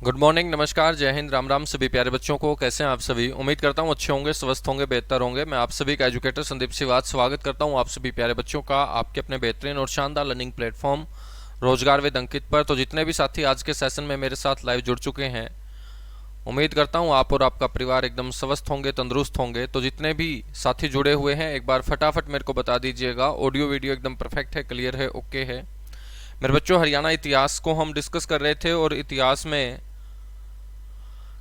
Good morning, नमस्कार, जय हिंद, राम राम सभी प्यारे बच्चों को। कैसे हैं आप सभी? उम्मीद करता हूँ अच्छे होंगे, स्वस्थ होंगे, बेहतर होंगे। मैं आप सभी का एजुकेटर संदीप सिवाच स्वागत करता हूँ आप सभी प्यारे बच्चों का आपके अपने बेहतरीन और शानदार लर्निंग प्लेटफॉर्म रोजगार विद अंकित पर। तो जितने भी साथी आज के सेशन में मेरे साथ लाइव जुड़ चुके हैं, उम्मीद करता हूँ आप और आपका परिवार एकदम स्वस्थ होंगे, तंदुरुस्त होंगे। तो जितने भी साथी जुड़े हुए हैं, एक बार फटाफट मेरे को बता दीजिएगा। ऑडियो वीडियो एकदम परफेक्ट है, क्लियर है, ओके है? मेरे बच्चों, हरियाणा इतिहास को हम डिस्कस कर रहे थे और इतिहास में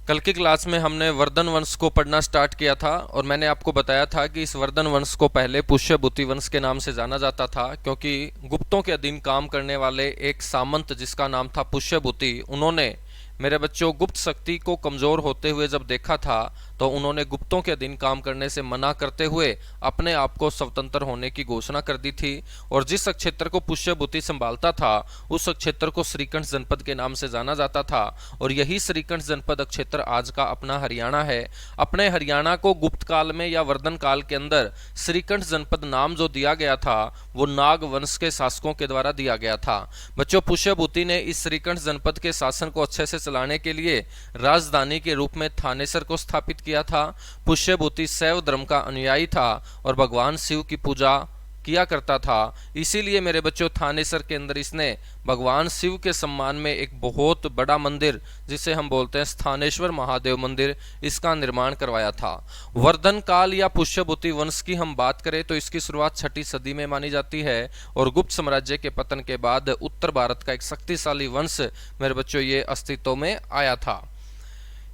कल की क्लास में हमने वर्धन वंश को पढ़ना स्टार्ट किया था और मैंने आपको बताया था कि इस वर्धन वंश को पहले पुष्यभूति वंश के नाम से जाना जाता था, क्योंकि गुप्तों के अधीन काम करने वाले एक सामंत जिसका नाम था पुष्यभूति, उन्होंने मेरे बच्चों गुप्त शक्ति को कमजोर होते हुए जब देखा था तो उन्होंने गुप्तों के अधीन काम करने से मना करते हुए अपने आप को स्वतंत्र होने की घोषणा कर दी थी। और जिस क्षेत्र को पुष्यभूति संभालता था उस क्षेत्र को श्रीकंठ जनपद के नाम से जाना जाता था और यही श्रीकंठ जनपद क्षेत्र आज का अपना हरियाणा है। अपने हरियाणा को गुप्त काल में या वर्धन काल के अंदर श्रीकंठ जनपद नाम जो दिया गया था वो नाग वंश के शासकों के द्वारा दिया गया था। बच्चों, पुष्यभूति ने इस श्रीकंठ जनपद के शासन को अच्छे से चलाने के लिए राजधानी के रूप में थानेसर को स्थापित किया था। पुष्यभूति शैव धर्म का अनुयायी था और भगवान शिव की पूजा किया करता था। इसीलिए मेरे बच्चों, थानेसर के अंदर इसने भगवान शिव के सम्मान में एक बहुत बड़ा मंदिर, जिसे हम बोलते हैं स्थानेश्वर महादेव मंदिर, इसका निर्माण करवाया था। वर्धन काल या पुष्यभूति वंश की हम बात करें तो इसकी शुरुआत 6ठी सदी में मानी जाती है और गुप्त साम्राज्य के पतन के बाद उत्तर भारत का एक शक्तिशाली वंश मेरे बच्चों ये अस्तित्व में आया था।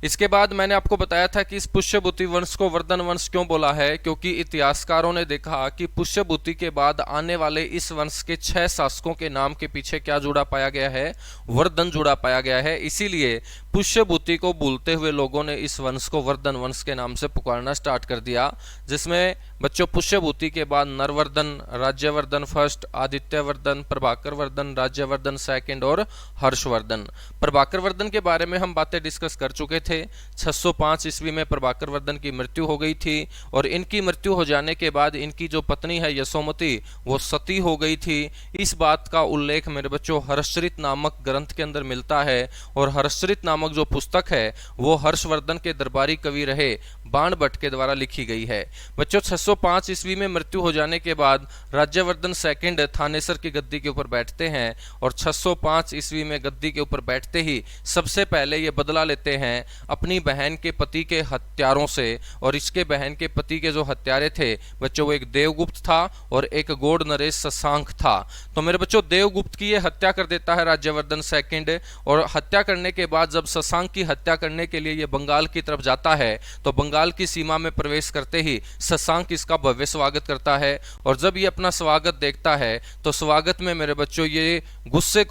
इसके बाद मैंने आपको बताया था कि इस पुष्यभूति वंश को वर्धन वंश क्यों बोला है, क्योंकि इतिहासकारों ने देखा कि पुष्यभूति के बाद आने वाले इस वंश के 6 शासकों के नाम के पीछे क्या जुड़ा पाया गया है? वर्धन जुड़ा पाया गया है। इसीलिए पुष्यभूति को भूलते हुए लोगों ने इस वंश को वर्धन वंश के नाम से पुकारना स्टार्ट कर दिया, जिसमें बच्चों पुष्यभूति के बाद नरवर्धन, राज्यवर्धन फर्स्ट, आदित्यवर्धन, प्रभाकर वर्धन, राज्यवर्धन सेकंड और हर्षवर्धन। प्रभाकर वर्धन के बारे में हम बातें डिस्कस कर चुके थे। 605 ईस्वी में प्रभाकर वर्धन की मृत्यु हो गई थी और इनकी मृत्यु हो जाने के बाद इनकी जो पत्नी है यशोमती, वो सती हो गई थी। इस बात का उल्लेख मेरे बच्चों हर्षचरित नामक ग्रंथ के अंदर मिलता है और हर्षचरित नामक जो पुस्तक है वो हर्षवर्धन के दरबारी कवि रहे बाण भट्ट के द्वारा लिखी गई है। बच्चों, 605 ईस्वी में मृत्यु हो जाने के बाद राज्यवर्धन सेकंड थानेसर की गद्दी के ऊपर बैठते हैं और 605 ईस्वी में गद्दी के ऊपर बैठते ही सबसे पहले ये बदला लेते हैं अपनी बहन के पति के हत्यारों से। और इसके बहन के पति के जो हत्यारे थे बच्चों, वो एक देवगुप्त था और एक गौड़ नरेश शशांक था। तो मेरे बच्चों, देवगुप्त की ये हत्या कर देता है राज्यवर्धन सेकंड और हत्या करने के बाद जब शशांक की हत्या करने के लिए ये बंगाल की तरफ जाता है तो बंगाल की सीमा में प्रवेश करते ही शशांक इसका भव्य स्वागत करता है और जब ये अपना स्वागत देखता है तो स्वागत में मेरे बच्चों ये गुस्से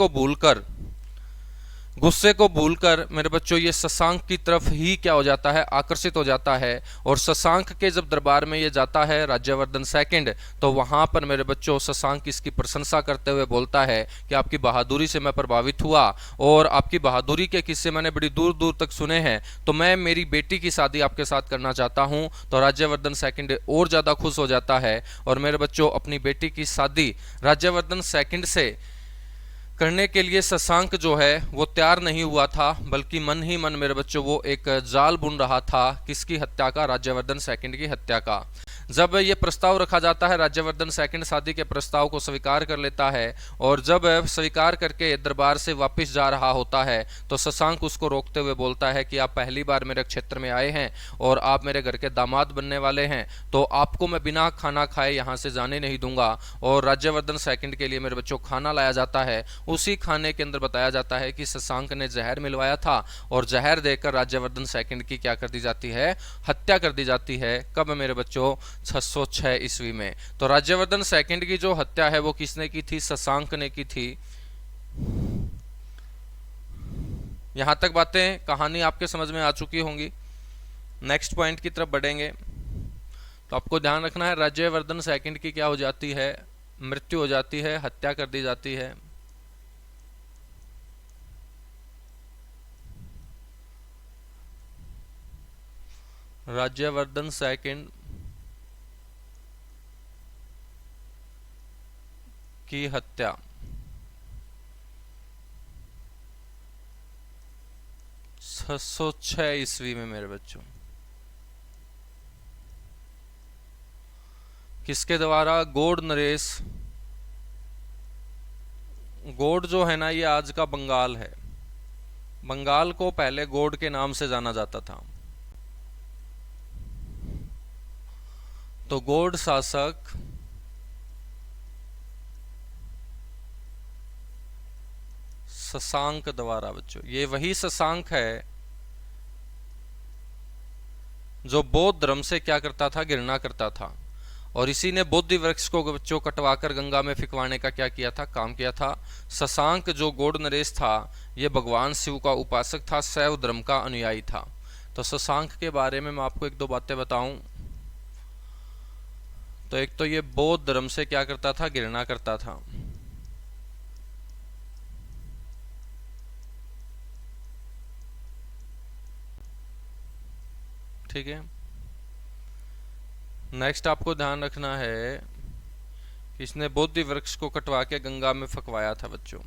को भूलकर मेरे बच्चों ये शशांक की तरफ ही क्या हो जाता है, आकर्षित हो जाता है। और शशांक के जब दरबार में ये जाता है राज्यवर्धन सेकंड, तो वहां पर मेरे बच्चों शशांक इसकी प्रशंसा करते हुए बोलता है कि आपकी बहादुरी से मैं प्रभावित हुआ और आपकी बहादुरी के किस्से मैंने बड़ी दूर दूर तक सुने हैं, तो मैं मेरी बेटी की शादी आपके साथ करना चाहता हूं। तो राज्यवर्धन सेकंड और ज्यादा खुश हो जाता है और मेरे बच्चों अपनी बेटी की शादी राज्यवर्धन सेकंड से करने के लिए शशांक जो है वो तैयार नहीं हुआ था, बल्कि मन ही मन मेरे बच्चों वो एक जाल बुन रहा था। किसकी हत्या का? राज्यवर्धन सेकंड की हत्या का। जब ये प्रस्ताव रखा जाता है, राज्यवर्धन सेकंड शादी के प्रस्ताव को स्वीकार कर लेता है और जब स्वीकार करके दरबार से वापस जा रहा होता है तो शशांक उसको रोकते हुए बोलता है कि आप पहली बार मेरे क्षेत्र में आए हैं और आप मेरे घर के दामाद बनने वाले हैं, तो आपको मैं बिना खाना खाए यहाँ से जाने नहीं दूंगा। और राज्यवर्धन सेकंड के लिए मेरे बच्चों खाना लाया जाता है। उसी खाने के अंदर बताया जाता है कि शशांक ने जहर मिलवाया था और जहर देकर राज्यवर्धन सेकंड की क्या कर दी जाती है? हत्या कर दी जाती है। कब मेरे बच्चों? 606 ईस्वी में। तो राज्यवर्धन सेकंड की जो हत्या है वो किसने की थी? शशांक ने की थी। यहां तक बातें, कहानी आपके समझ में आ चुकी होंगी। नेक्स्ट पॉइंट की तरफ बढ़ेंगे। तो आपको ध्यान रखना है, राज्यवर्धन सेकंड की क्या हो जाती है? मृत्यु हो जाती है, हत्या कर दी जाती है। राज्यवर्धन सेकंड की हत्या 606 ईस्वी में मेरे बच्चों। किसके द्वारा? गौड़ नरेश। गौड़ जो है ना, ये आज का बंगाल है। बंगाल को पहले गौड़ के नाम से जाना जाता था। तो गौड़ शासक शशांक द्वारा बच्चों, ये वही शशांक है जो बौद्ध धर्म से क्या करता था? घृणा करता था। और इसी ने बोधि वृक्ष को बच्चों कटवाकर गंगा में फिकवाने का क्या किया था? काम किया था। शशांक जो गौड़ नरेश था, ये भगवान शिव का उपासक था, शैव धर्म का अनुयायी था। तो शशांक के बारे में मैं आपको एक दो बातें बताऊं। तो एक तो ये बौद्ध धर्म से क्या करता था? घृणा करता था। ठीक है। नेक्स्ट आपको ध्यान रखना है कि इसने बोधि वृक्ष को कटवा के गंगा में फकवाया था बच्चों।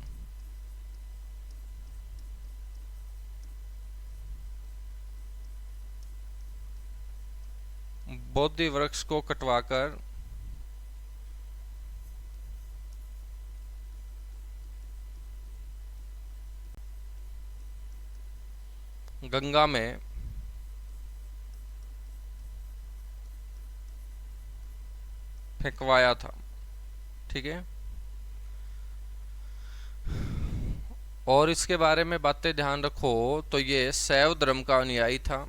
बोधि वृक्ष को कटवाकर गंगा में फेंकवाया था। ठीक है। और इसके बारे में बातें ध्यान रखो, तो ये शैव धर्म का अनुयायी था।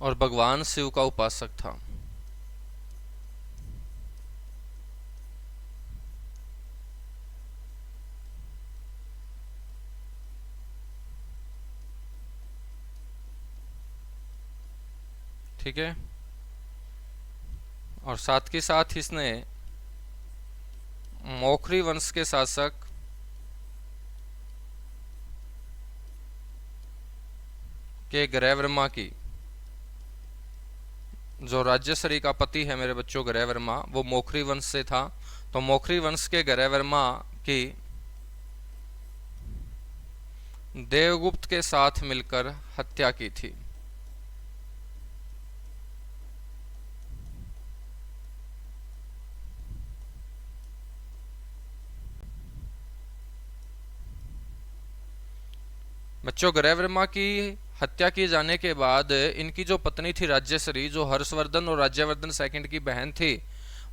और भगवान शिव का उपासक था। ठीक है। और साथ के साथ इसने मौखरी वंश के शासक के ग्रहवर्मा की, जो राज्यश्री का पति है मेरे बच्चों ग्रहवर्मा, वो मौखरी वंश से था। तो मौखरी वंश के ग्रहवर्मा की देवगुप्त के साथ मिलकर हत्या की थी। बच्चों ग्रहवर्मा की हत्या किए जाने के बाद इनकी जो पत्नी थी राज्यश्री, जो हर्षवर्धन और राज्यवर्धन सेकंड की बहन थी,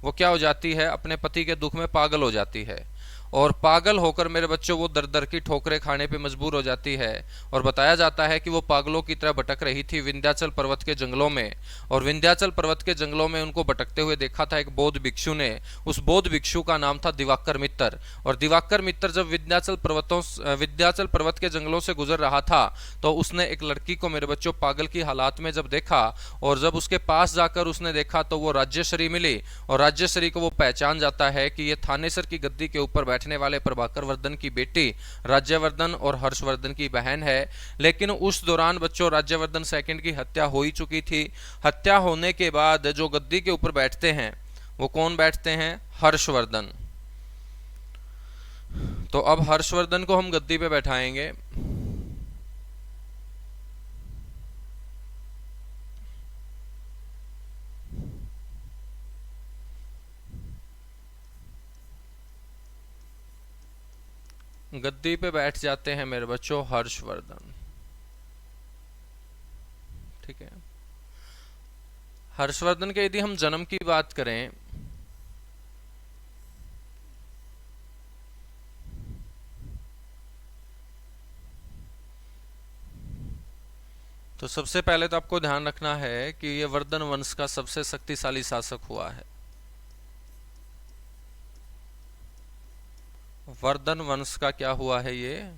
वो क्या हो जाती है? अपने पति के दुख में पागल हो जाती है। और पागल होकर मेरे बच्चों वो दर दर की ठोकरें खाने पे मजबूर हो जाती है। और बताया जाता है कि वो पागलों की तरह भटक रही थी विंध्याचल पर्वत के जंगलों में। और विंध्याचल पर्वत के जंगलों में उनको भटकते हुए देखा था एक बौद्ध भिक्षु ने। उस बौद्ध भिक्षु का नाम था दिवाकर मित्र। और दिवाकर मित्र जब विंध्याचल पर्वत के जंगलों से गुजर रहा था, तो उसने एक लड़की को मेरे बच्चों पागल की हालात में जब देखा, और जब उसके पास जाकर उसने देखा तो वो राज्यश्री मिली। और राज्यश्री को वो पहचान जाता है कि ये थानेसर की गद्दी के ऊपर बैठने वाले प्रभाकर वर्धन की बेटी राज्यवर्धन और हर्षवर्धन की बहन है। लेकिन उस दौरान बच्चों राज्यवर्धन सेकंड की हत्या हो ही चुकी थी। हत्या होने के बाद जो गद्दी के ऊपर बैठते हैं वो कौन बैठते हैं? हर्षवर्धन। तो अब हर्षवर्धन को हम गद्दी पे बैठाएंगे। गद्दी पे बैठ जाते हैं मेरे बच्चों हर्षवर्धन। ठीक है। हर्षवर्धन के यदि हम जन्म की बात करें, तो सबसे पहले तो आपको ध्यान रखना है कि ये वर्धन वंश का सबसे शक्तिशाली शासक हुआ है। वर्धन वंश का क्या हुआ है? ये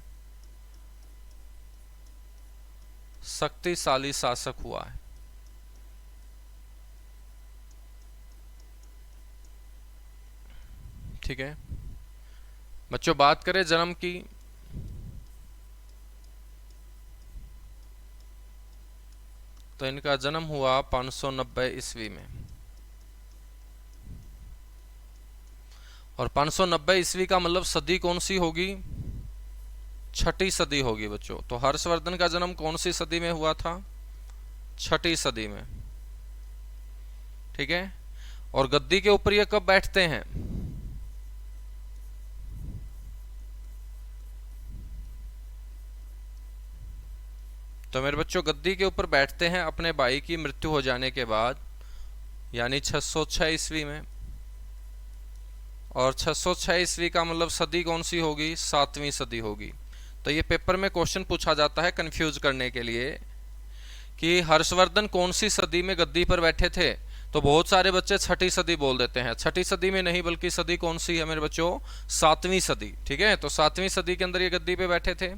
शक्तिशाली शासक हुआ है। ठीक है। बच्चों बात करें जन्म की, तो इनका जन्म हुआ 590 ईस्वी में। और 590 ईस्वी का मतलब सदी कौन सी होगी? छठी सदी होगी बच्चों। तो हर्षवर्धन का जन्म कौन सी सदी में हुआ था? छठी सदी में। ठीक है। और गद्दी के ऊपर ये कब बैठते हैं? तो मेरे बच्चों गद्दी के ऊपर बैठते हैं अपने भाई की मृत्यु हो जाने के बाद, यानी 606 ईस्वी में। और 606 ईस्वी का मतलब सदी कौन सी होगी? 7वीं सदी होगी। तो ये पेपर में क्वेश्चन पूछा जाता है कंफ्यूज करने के लिए कि हर्षवर्धन कौन सी सदी में गद्दी पर बैठे थे। तो बहुत सारे बच्चे छठी सदी बोल देते हैं। छठी सदी में नहीं, बल्कि सदी कौन सी है मेरे बच्चों? 7वीं सदी। ठीक है। तो 7वीं सदी के अंदर ये गद्दी पे बैठे थे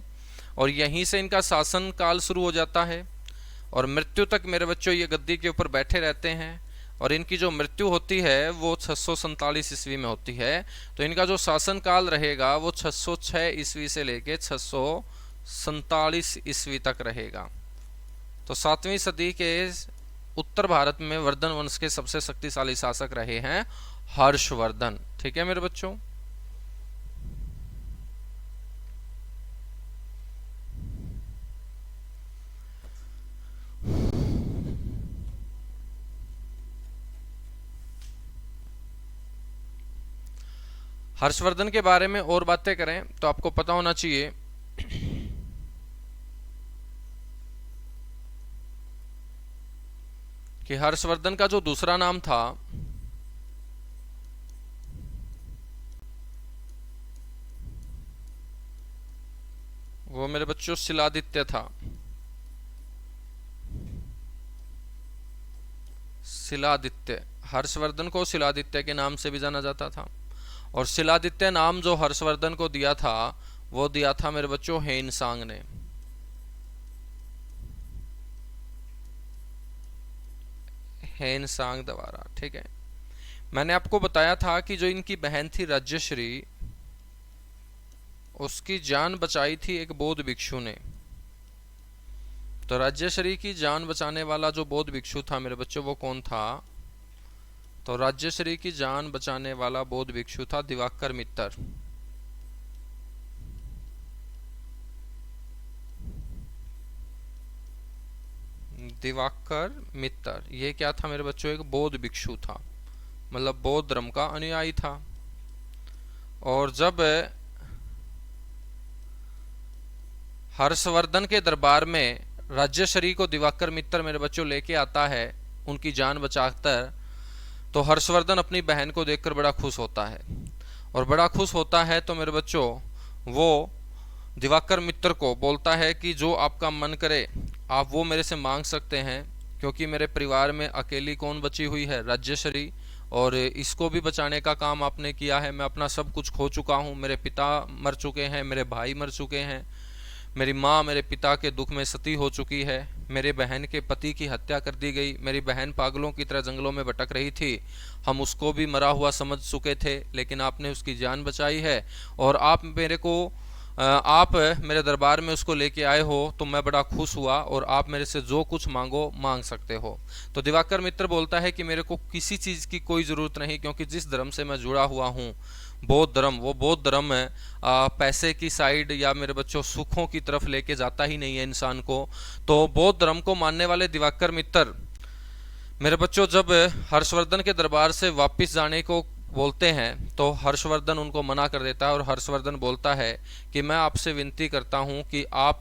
और यहीं से इनका शासन काल शुरू हो जाता है और मृत्यु तक मेरे बच्चों ये गद्दी के ऊपर बैठे रहते हैं। और इनकी जो मृत्यु होती है वो 647 ईस्वी में होती है। तो इनका जो शासन काल रहेगा वो 606 ईस्वी से लेके 647 ईस्वी तक रहेगा। तो 7वीं सदी के उत्तर भारत में वर्धन वंश के सबसे शक्तिशाली शासक रहे हैं हर्षवर्धन। ठीक है मेरे बच्चों। हर्षवर्धन के बारे में और बातें करें तो आपको पता होना चाहिए कि हर्षवर्धन का जो दूसरा नाम था वो मेरे बच्चों शिलादित्य था। शिलादित्य। हर्षवर्धन को शिलादित्य के नाम से भी जाना जाता था। और शिलादित्य नाम जो हर्षवर्धन को दिया था वो दिया था मेरे बच्चों हेनसांग ने। हेनसांग द्वारा। ठीक है। मैंने आपको बताया था कि जो इनकी बहन थी राज्यश्री, उसकी जान बचाई थी एक बौद्ध भिक्षु ने। तो राज्यश्री की जान बचाने वाला जो बौद्ध भिक्षु था मेरे बच्चों वो कौन था? तो राज्यश्री की जान बचाने वाला बौद्ध भिक्षु था दिवाकर मित्र। दिवाकर मित्र ये क्या था मेरे बच्चों? एक बौद्ध भिक्षु था, मतलब बौद्ध धर्म का अनुयायी था। और जब हर्षवर्धन के दरबार में राज्यश्री को दिवाकर मित्र मेरे बच्चों लेके आता है उनकी जान बचाकर, तो हर्षवर्धन अपनी बहन को देखकर बड़ा खुश होता है। और बड़ा खुश होता है तो मेरे बच्चों वो दिवाकर मित्र को बोलता है कि जो आपका मन करे आप वो मेरे से मांग सकते हैं, क्योंकि मेरे परिवार में अकेली कौन बची हुई है? राज्यश्री। और इसको भी बचाने का काम आपने किया है। मैं अपना सब कुछ खो चुका हूँ। मेरे पिता मर चुके हैं, मेरे भाई मर चुके हैं, मेरी माँ मेरे पिता के दुख में सती हो चुकी है, मेरे बहन के पति की हत्या कर दी गई, मेरी बहन पागलों की तरह जंगलों में भटक रही थी, हम उसको भी मरा हुआ समझ चुके थे, लेकिन आपने उसकी जान बचाई है और आप मेरे दरबार में उसको लेके आए हो तो मैं बड़ा खुश हुआ और आप मेरे से जो कुछ मांगो मांग सकते हो। तो दिवाकर मित्र बोलता है कि मेरे को किसी चीज़ की कोई ज़रूरत नहीं, क्योंकि जिस धर्म से मैं जुड़ा हुआ हूँ बौद्ध धर्म, वो बौद्ध धर्म है पैसे की साइड या मेरे बच्चों सुखों की तरफ लेके जाता ही नहीं है इंसान को। तो बौद्ध धर्म को मानने वाले दिवाकर मित्र मेरे बच्चों जब हर्षवर्धन के दरबार से वापस जाने को बोलते हैं तो हर्षवर्धन उनको मना कर देता है और हर्षवर्धन बोलता है कि मैं आपसे विनती करता हूं कि आप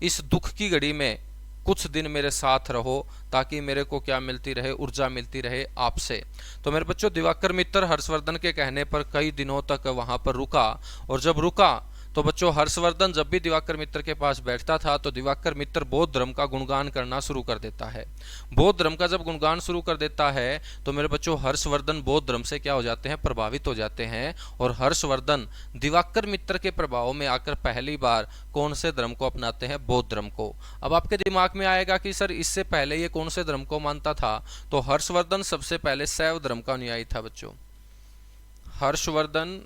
इस दुख की घड़ी में कुछ दिन मेरे साथ रहो, ताकि मेरे को क्या मिलती रहे? ऊर्जा मिलती रहे आपसे। तो मेरे बच्चों दिवाकर मित्र हर्षवर्धन के कहने पर कई दिनों तक वहां पर रुका। और जब रुका तो बच्चों हर्षवर्धन जब भी दिवाकर मित्र के पास बैठता था तो दिवाकर मित्र बौद्ध धर्म का गुणगान करना शुरू कर देता है। बौद्ध धर्म का जब गुणगान शुरू कर देता है तो मेरे बच्चों हर्षवर्धन बौद्ध धर्म से क्या हो जाते हैं? प्रभावित हो जाते हैं। और हर्षवर्धन दिवाकर मित्र के प्रभाव में आकर पहली बार कौन से धर्म को अपनाते हैं? बौद्ध धर्म को। अब आपके दिमाग में आएगा कि सर इससे पहले ये कौन से धर्म को मानता था? तो हर्षवर्धन सबसे पहले शैव धर्म का अनुयायी था बच्चों। हर्षवर्धन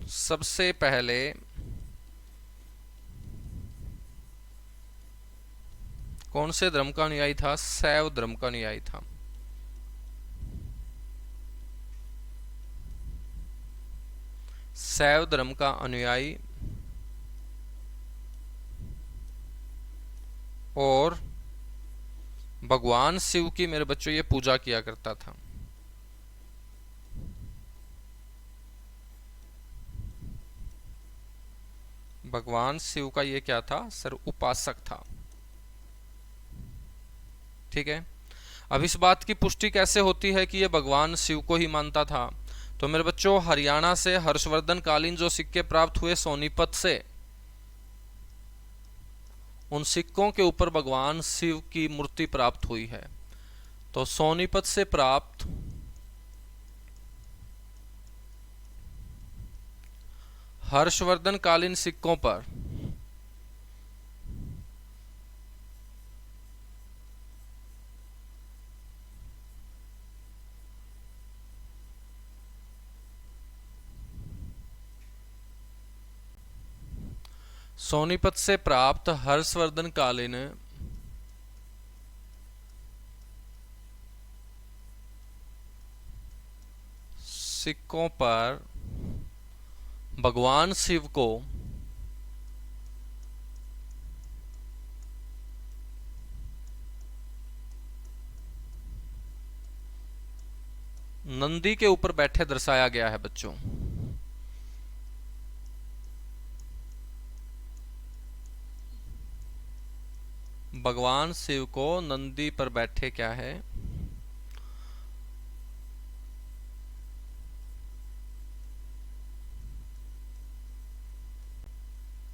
सबसे पहले कौन से धर्म का अनुयायी था? शैव धर्म का अनुयायी था। शैव धर्म का अनुयायी और भगवान शिव की मेरे बच्चों ये पूजा किया करता था। भगवान शिव का ये क्या था? सर उपासक था। ठीक है। अब इस बात की पुष्टि कैसे होती है कि ये भगवान शिव को ही मानता था? तो मेरे बच्चों, हरियाणा से हर्षवर्धन कालीन जो सिक्के प्राप्त हुए सोनीपत से, उन सिक्कों के ऊपर भगवान शिव की मूर्ति प्राप्त हुई है। तो सोनीपत से प्राप्त हर्षवर्धन कालीन सिक्कों पर सोनीपत से प्राप्त हर्षवर्धन कालीन सिक्कों पर भगवान शिव को नंदी के ऊपर बैठे दर्शाया गया है बच्चों। भगवान शिव को नंदी पर बैठे क्या है?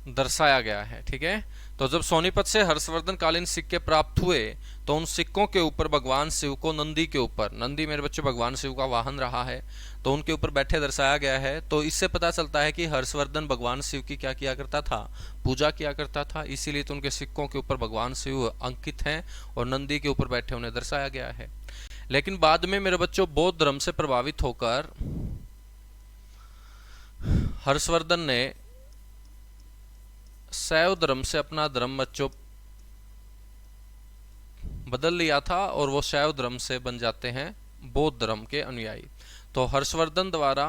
दर्शाया गया है। ठीक है। तो जब सोनीपत से हर्षवर्धन कालीन सिक्के प्राप्त हुए तो उन सिक्कों के ऊपर भगवान शिव को नंदी के ऊपर, नंदी मेरे बच्चों भगवान शिव का वाहन रहा है, तो उनके ऊपर बैठे दर्शाया गया है। तो इससे पता चलता है कि हर्षवर्धन भगवान शिव की क्या किया करता था? पूजा किया करता था। इसीलिए तो उनके सिक्कों के ऊपर भगवान शिव अंकित हैं और नंदी के ऊपर बैठे उन्हें दर्शाया गया है। लेकिन बाद में मेरे बच्चों बौद्ध धर्म से प्रभावित होकर हर्षवर्धन ने शैव धर्म से अपना धर्म बच्चों बदल लिया था और वो शैव धर्म से बन जाते हैं बौद्ध धर्म के अनुयायी। तो हर्षवर्धन द्वारा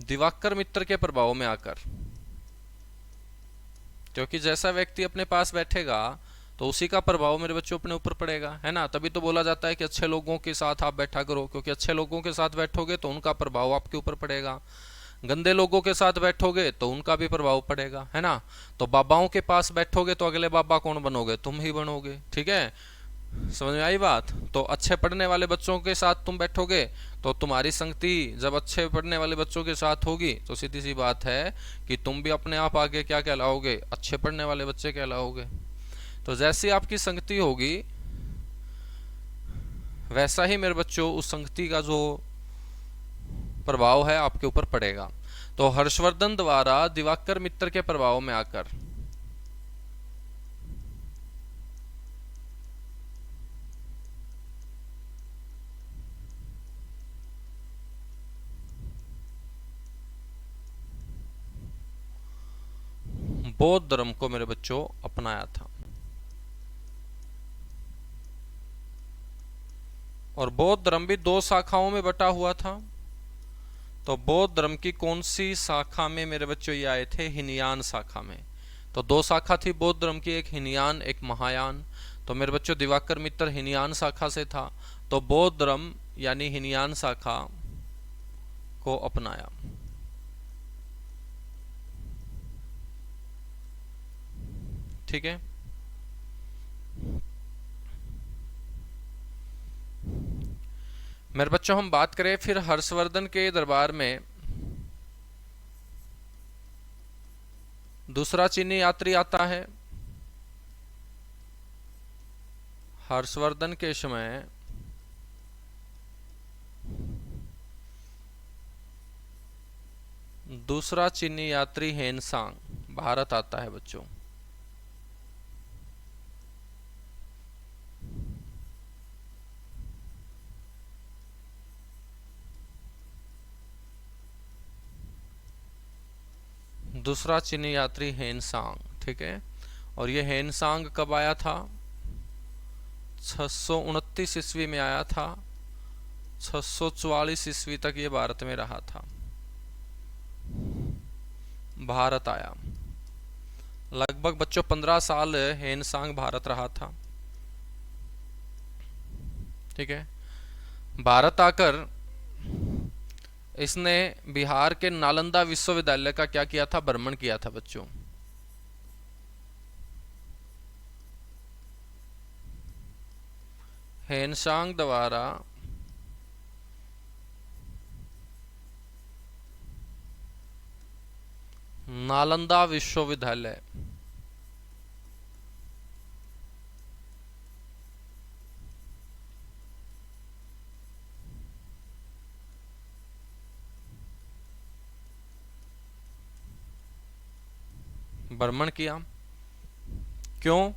दिवाकर मित्र के प्रभाव में आकर, क्योंकि जैसा व्यक्ति अपने पास बैठेगा तो उसी का प्रभाव मेरे बच्चों अपने ऊपर पड़ेगा, है ना। तभी तो बोला जाता है कि अच्छे लोगों के साथ आप बैठा करो, क्योंकि अच्छे लोगों के साथ बैठोगे तो उनका प्रभाव आपके ऊपर पड़ेगा। गंदे लोगों के साथ बैठोगे तो उनका भी प्रभाव पड़ेगा, है ना। तो बाबाओं के पास बैठोगे तो अगले बाबा कौन बनोगे? तुम ही बनोगे। ठीक है, समझ में आई बात? तो अच्छे पढ़ने वाले बच्चों के साथ तुम बैठोगे तो तुम्हारी संगति जब अच्छे पढ़ने वाले बच्चों के साथ होगी तो सीधी सी बात है कि तुम भी अपने आप आगे क्या कहलाओगे? अच्छे पढ़ने वाले बच्चे कहलाओगे। तो जैसी आपकी संगति होगी वैसा ही मेरे बच्चों उस संगति का जो प्रभाव है आपके ऊपर पड़ेगा। तो हर्षवर्धन द्वारा दिवाकर मित्र के प्रभाव में आकर बौद्ध धर्म को मेरे बच्चों अपनाया था। और बौद्ध धर्म भी दो शाखाओं में बटा हुआ था। तो बौद्ध धर्म की कौन सी शाखा में मेरे बच्चों ये आए थे? हिनयान शाखा में। तो दो शाखा थी बौद्ध धर्म की, एक हिनयान एक महायान। तो मेरे बच्चों दिवाकर मित्र हिनयान शाखा से था, तो बौद्ध धर्म यानी हिनयान शाखा को अपनाया। ठीक है। मेरे बच्चों हम बात करें फिर हर्षवर्धन के दरबार में दूसरा चीनी यात्री आता है। हर्षवर्धन के समय दूसरा चीनी यात्री हेनसांग भारत आता है बच्चों। दूसरा चीनी यात्री हेनसांग, ठीक है। और ये हेनसांग कब आया था? 629 ईस्वी में आया था। 644 ईस्वी तक ये भारत में रहा था। भारत आया, लगभग बच्चों 15 साल हेनसांग भारत रहा था। ठीक है। भारत आकर इसने बिहार के नालंदा विश्वविद्यालय का क्या किया था? भ्रमण किया था बच्चों। हेनसांग द्वारा नालंदा विश्वविद्यालय भ्रमण किया। क्यों?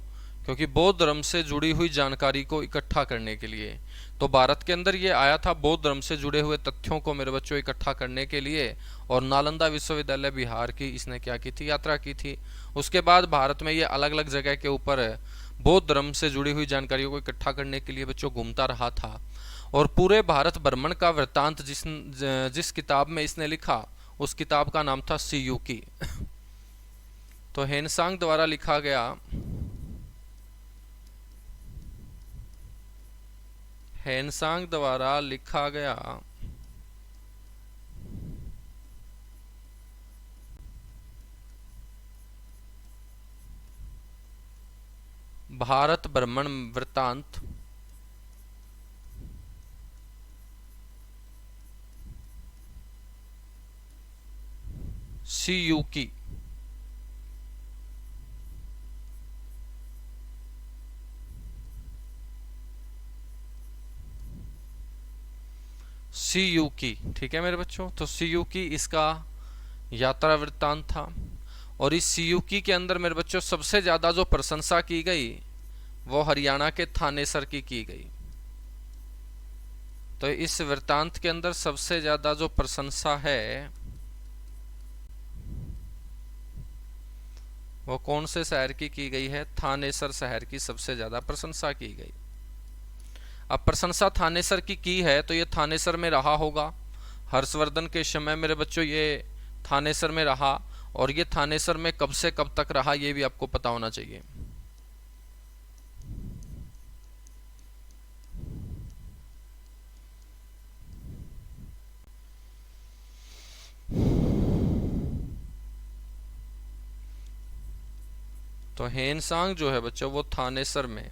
क्योंकि बौद्ध धर्म से जुड़ी हुई जानकारी को इकट्ठा करने के लिए। तो भारत के अंदर ये आया था बौद्ध धर्म से जुड़े हुए तथ्यों को मेरे बच्चों इकट्ठा करने के लिए। और नालंदा विश्वविद्यालय बिहार की इसने क्या की थी? यात्रा की थी। उसके बाद भारत में ये अलग अलग जगह के ऊपर बौद्ध धर्म से जुड़ी हुई जानकारियों को इकट्ठा करने के लिए बच्चों घूमता रहा था। और पूरे भारत भ्रमण का वृत्तांत जिस किताब में इसने लिखा, उस किताब का नाम था सीयूकी। तो हेनसांग द्वारा लिखा गया हेनसांग द्वारा लिखा गया भारत भ्रमण वृत्तांत सीयूकी सीयूकी। ठीक है मेरे बच्चों। तो सीयूकी इसका यात्रा वृत्तांत था। और इस सीयूकी के अंदर मेरे बच्चों सबसे ज्यादा जो प्रशंसा की गई वो हरियाणा के थानेसर की गई। तो इस वृत्तांत के अंदर सबसे ज्यादा जो प्रशंसा है वो कौन से शहर की गई है? थानेसर शहर की सबसे ज्यादा प्रशंसा की गई। अब प्रशंसा थानेसर की है तो ये थानेसर में रहा होगा। हर्षवर्धन के समय मेरे बच्चों ये थानेसर में रहा। और ये थानेसर में कब से कब तक रहा ये भी आपको पता होना चाहिए। तो हेनसांग जो है बच्चों वो थानेसर में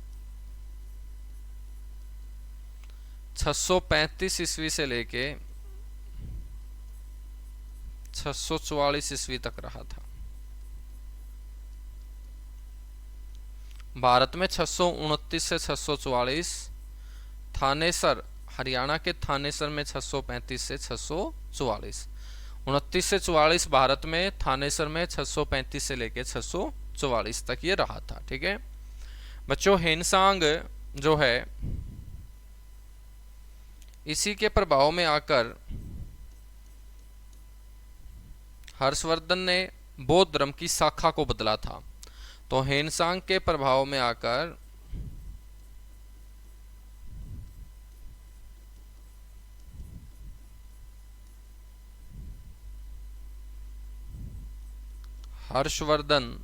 635 ईस्वी से लेके 644 ईस्वी तक रहा था। भारत में 629 से 644, थानेसर हरियाणा के थानेसर में 635 से 644, 29 से 44 भारत में, थानेसर में 635 से लेके 644 तक ये रहा था। ठीक है बच्चों। हेनसांग जो है इसी के प्रभाव में आकर हर्षवर्धन ने बौद्ध धर्म की शाखा को बदला था। तो हेनसांग के प्रभाव में आकर हर्षवर्धन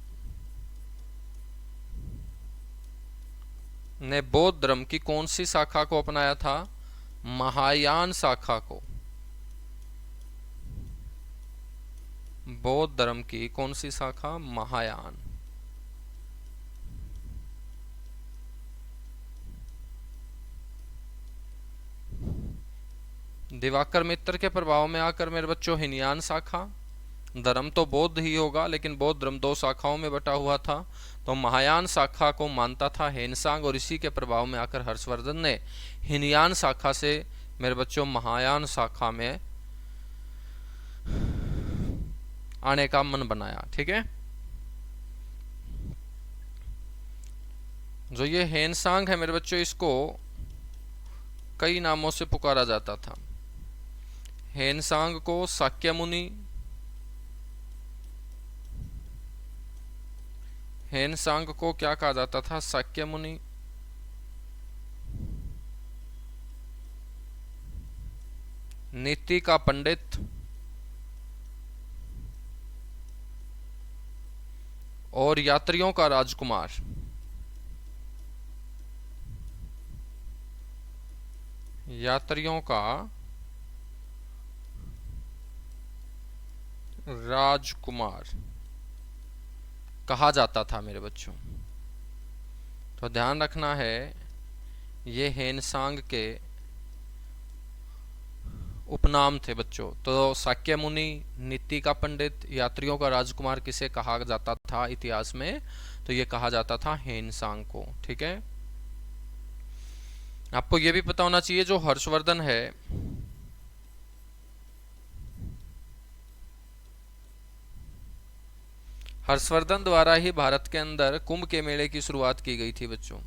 ने बौद्ध धर्म की कौन सी शाखा को अपनाया था? महायान शाखा को। बौद्ध धर्म की कौन सी शाखा? महायान। दिवाकर मित्र के प्रभाव में आकर मेरे बच्चों हीनयान शाखा। धर्म तो बौद्ध ही होगा लेकिन बौद्ध धर्म दो शाखाओं में बटा हुआ था। तो महायान शाखा को मानता था हेनसांग और इसी के प्रभाव में आकर हर्षवर्धन ने हीनयान शाखा से मेरे बच्चों महायान शाखा में आने का मन बनाया। ठीक है। जो ये हेनसांग है मेरे बच्चों इसको कई नामों से पुकारा जाता था। हेनसांग को शाक्य मुनि, हेनसांग को क्या कहा जाता था? शाक्य मुनि, नीति का पंडित और यात्रियों का राजकुमार। यात्रियों का राजकुमार कहा जाता था मेरे बच्चों। तो ध्यान रखना है, ये हेनसांग के उपनाम थे बच्चों। तो शाक्य मुनि, नीति का पंडित, यात्रियों का राजकुमार किसे कहा जाता था इतिहास में? तो ये कहा जाता था हेनसांग को। ठीक है, आपको ये भी पता होना चाहिए जो हर्षवर्धन है, हर्षवर्धन द्वारा ही भारत के अंदर कुंभ के मेले की शुरुआत की गई थी बच्चों।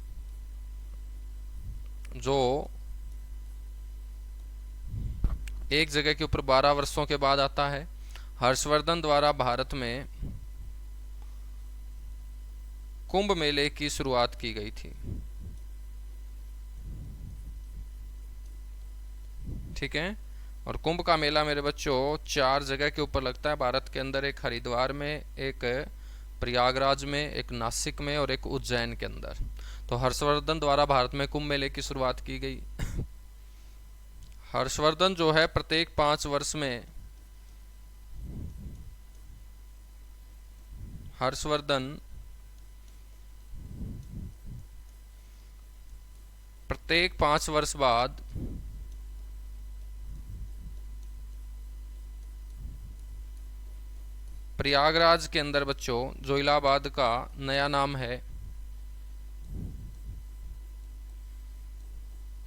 जो एक जगह के ऊपर 12 वर्षों के बाद आता है। हर्षवर्धन द्वारा भारत में कुंभ मेले की शुरुआत की गई थी। ठीक है, और कुंभ का मेला मेरे बच्चों 4 जगह के ऊपर लगता है भारत के अंदर। एक हरिद्वार में, एक प्रयागराज में, एक नासिक में और एक उज्जैन के अंदर। तो हर्षवर्धन द्वारा भारत में कुंभ मेले की शुरुआत की गई। हर्षवर्धन जो है प्रत्येक 5 वर्ष में, हर्षवर्धन प्रत्येक 5 वर्ष बाद प्रयागराज के अंदर बच्चों, जो इलाहाबाद का नया नाम है,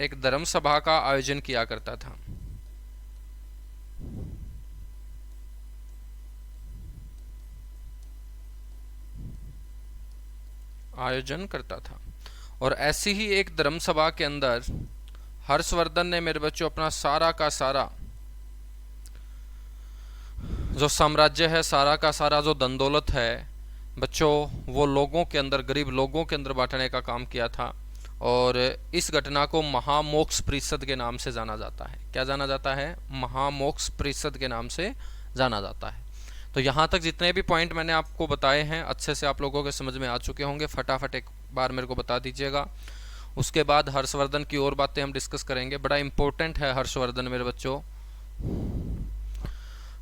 एक धर्म सभा का आयोजन किया करता था। आयोजन करता था। और ऐसी ही एक धर्म सभा के अंदर हर्षवर्धन ने मेरे बच्चों अपना सारा का सारा जो साम्राज्य है, सारा का सारा जो धन दौलत है बच्चों, वो लोगों के अंदर, गरीब लोगों के अंदर बांटने का काम किया था। और इस घटना को महामोक्ष परिषद के नाम से जाना जाता है। क्या जाना जाता है? महामोक्ष परिषद के नाम से जाना जाता है। तो यहाँ तक जितने भी पॉइंट मैंने आपको बताए हैं अच्छे से आप लोगों के समझ में आ चुके होंगे। फटाफट एक बार मेरे को बता दीजिएगा। उसके बाद हर्षवर्धन की और बातें हम डिस्कस करेंगे। बड़ा इंपॉर्टेंट है हर्षवर्धन मेरे बच्चों।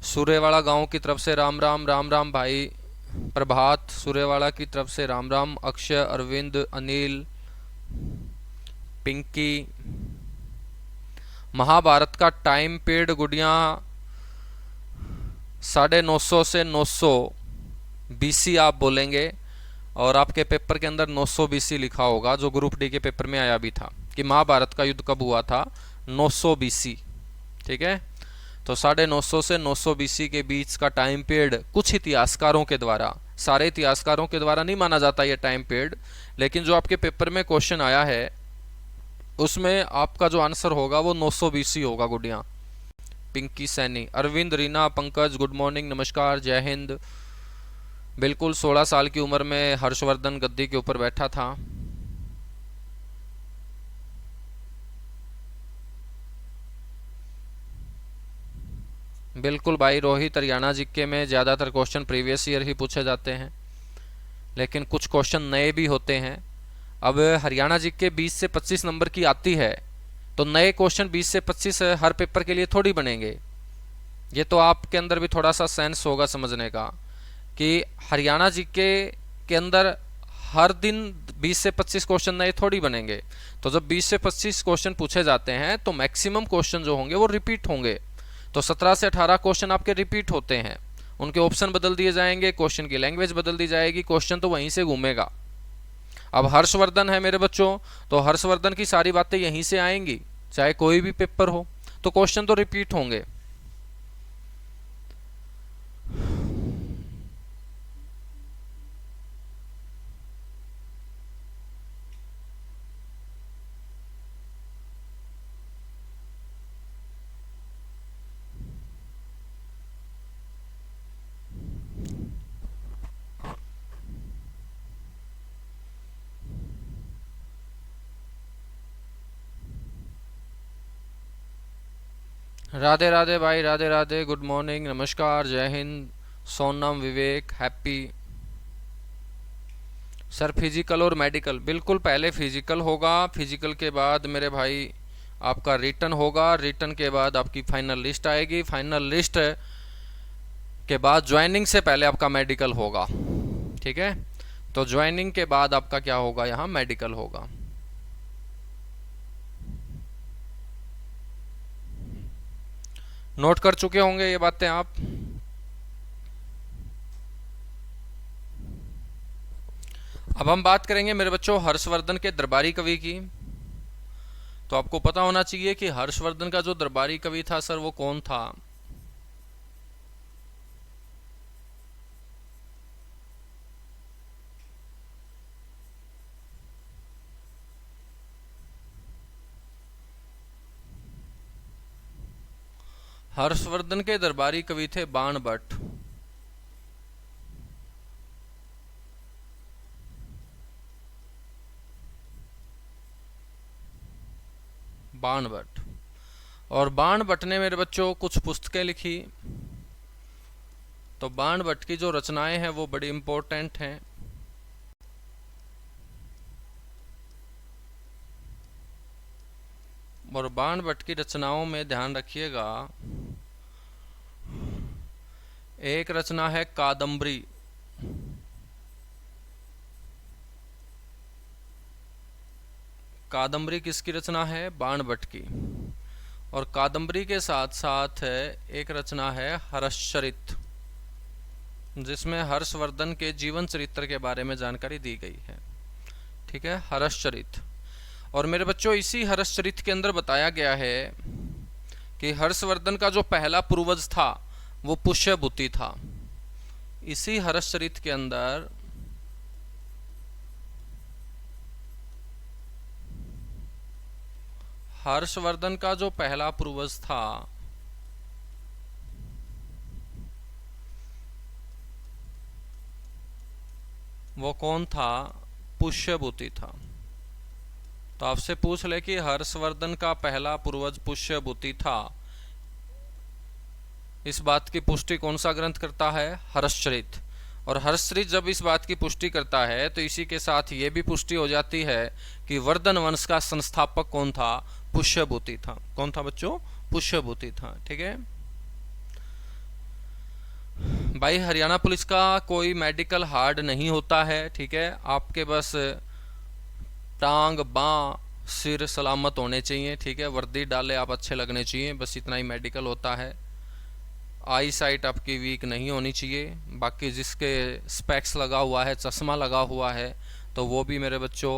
सूर्यवाड़ा गांव की तरफ से राम राम, राम राम भाई प्रभात, सूर्यवाड़ा की तरफ से राम राम, अक्षय, अरविंद, अनिल, पिंकी। महाभारत का टाइम पीरियड गुड़िया 950 से 900 बीसी आप बोलेंगे, और आपके पेपर के अंदर 900 बीसी लिखा होगा, जो ग्रुप डी के पेपर में आया भी था कि महाभारत का युद्ध कब हुआ था? 900 बीसी। ठीक है, तो 950 से 900 बीसी के बीच का टाइम पीरियड कुछ इतिहासकारों के द्वारा, सारे इतिहासकारों के द्वारा नहीं माना जाता ये टाइम पीरियड, लेकिन जो आपके पेपर में क्वेश्चन आया है उसमें आपका जो आंसर होगा वो 900 बीसी होगा गुडिया। पिंकी सैनी, अरविंद, रीना, पंकज, गुड मॉर्निंग, नमस्कार, जय हिंद। बिल्कुल 16 साल की उम्र में हर्षवर्धन गद्दी के ऊपर बैठा था। बिल्कुल भाई रोहित, हरियाणा जीके में ज़्यादातर क्वेश्चन प्रीवियस ईयर ही पूछे जाते हैं, लेकिन कुछ क्वेश्चन नए भी होते हैं। अब हरियाणा जीके 20 से 25 नंबर की आती है, तो नए क्वेश्चन 20 से 25 हर पेपर के लिए थोड़ी बनेंगे। ये तो आपके अंदर भी थोड़ा सा सेंस होगा समझने का कि हरियाणा जीके के अंदर हर दिन 20 से 25 क्वेश्चन नए थोड़ी बनेंगे। तो जब 20 से 25 क्वेश्चन पूछे जाते हैं तो मैक्सिमम क्वेश्चन जो होंगे वो रिपीट होंगे। तो 17 से 18 क्वेश्चन आपके रिपीट होते हैं, उनके ऑप्शन बदल दिए जाएंगे, क्वेश्चन की लैंग्वेज बदल दी जाएगी, क्वेश्चन तो वहीं से घूमेगा। अब हर्षवर्धन है मेरे बच्चों, तो हर्षवर्धन की सारी बातें यहीं से आएंगी, चाहे कोई भी पेपर हो, तो क्वेश्चन तो रिपीट होंगे। राधे राधे भाई, राधे राधे, गुड मॉर्निंग, नमस्कार, जय हिंद। सोनम, विवेक, हैप्पी। सर फिजिकल और मेडिकल, बिल्कुल पहले फिजिकल होगा, फिजिकल के बाद मेरे भाई आपका रिटर्न होगा, रिटर्न के बाद आपकी फाइनल लिस्ट आएगी, फाइनल लिस्ट के बाद ज्वाइनिंग से पहले आपका मेडिकल होगा। ठीक है, तो ज्वाइनिंग के बाद आपका क्या होगा, यहाँ मेडिकल होगा। नोट कर चुके होंगे ये बातें आप। अब हम बात करेंगे मेरे बच्चों हर्षवर्धन के दरबारी कवि की। तो आपको पता होना चाहिए कि हर्षवर्धन का जो दरबारी कवि था सर वो कौन था। हर्षवर्धन के दरबारी कवि थे बाणभट्ट। बाणभट्ट। और बाणभट्ट ने मेरे बच्चों कुछ पुस्तकें लिखी। तो बाणभट्ट की जो रचनाएं हैं वो बड़ी इंपॉर्टेंट हैं। और बाणभट्ट की रचनाओं में ध्यान रखिएगा, एक रचना है कादम्बरी। कादम्बरी किसकी रचना है, बाणभट्ट की। और कादम्बरी के साथ साथ एक रचना है हर्षचरित, जिसमें हर्षवर्धन के जीवन चरित्र के बारे में जानकारी दी गई है। ठीक है, हर्षचरित। और मेरे बच्चों इसी हर्षचरित के अंदर बताया गया है कि हर्षवर्धन का जो पहला पूर्वज था वो पुष्यभूति था। इसी हर्षचरित के अंदर हर्षवर्धन का जो पहला पूर्वज था वो कौन था, पुष्यभूति था। तो आपसे पूछ ले कि हर्षवर्धन का पहला पूर्वज पुष्यभूति था, इस बात की पुष्टि कौन सा ग्रंथ करता है, हर्षचरित। और हर्षचरित जब इस बात की पुष्टि करता है तो इसी के साथ ये भी पुष्टि हो जाती है कि वर्धन वंश का संस्थापक कौन था, पुष्यभूति था। कौन था बच्चों, पुष्यभूति था। ठीक है भाई, हरियाणा पुलिस का कोई मेडिकल हार्ड नहीं होता है। ठीक है, आपके बस टांग बाँ सिर सलामत होने चाहिए। ठीक है, वर्दी डाले आप अच्छे लगने चाहिए, बस इतना ही मेडिकल होता है। आई साइट आपकी वीक नहीं होनी चाहिए। बाकी जिसके स्पेक्स लगा हुआ है, चश्मा लगा हुआ है, तो वो भी मेरे बच्चों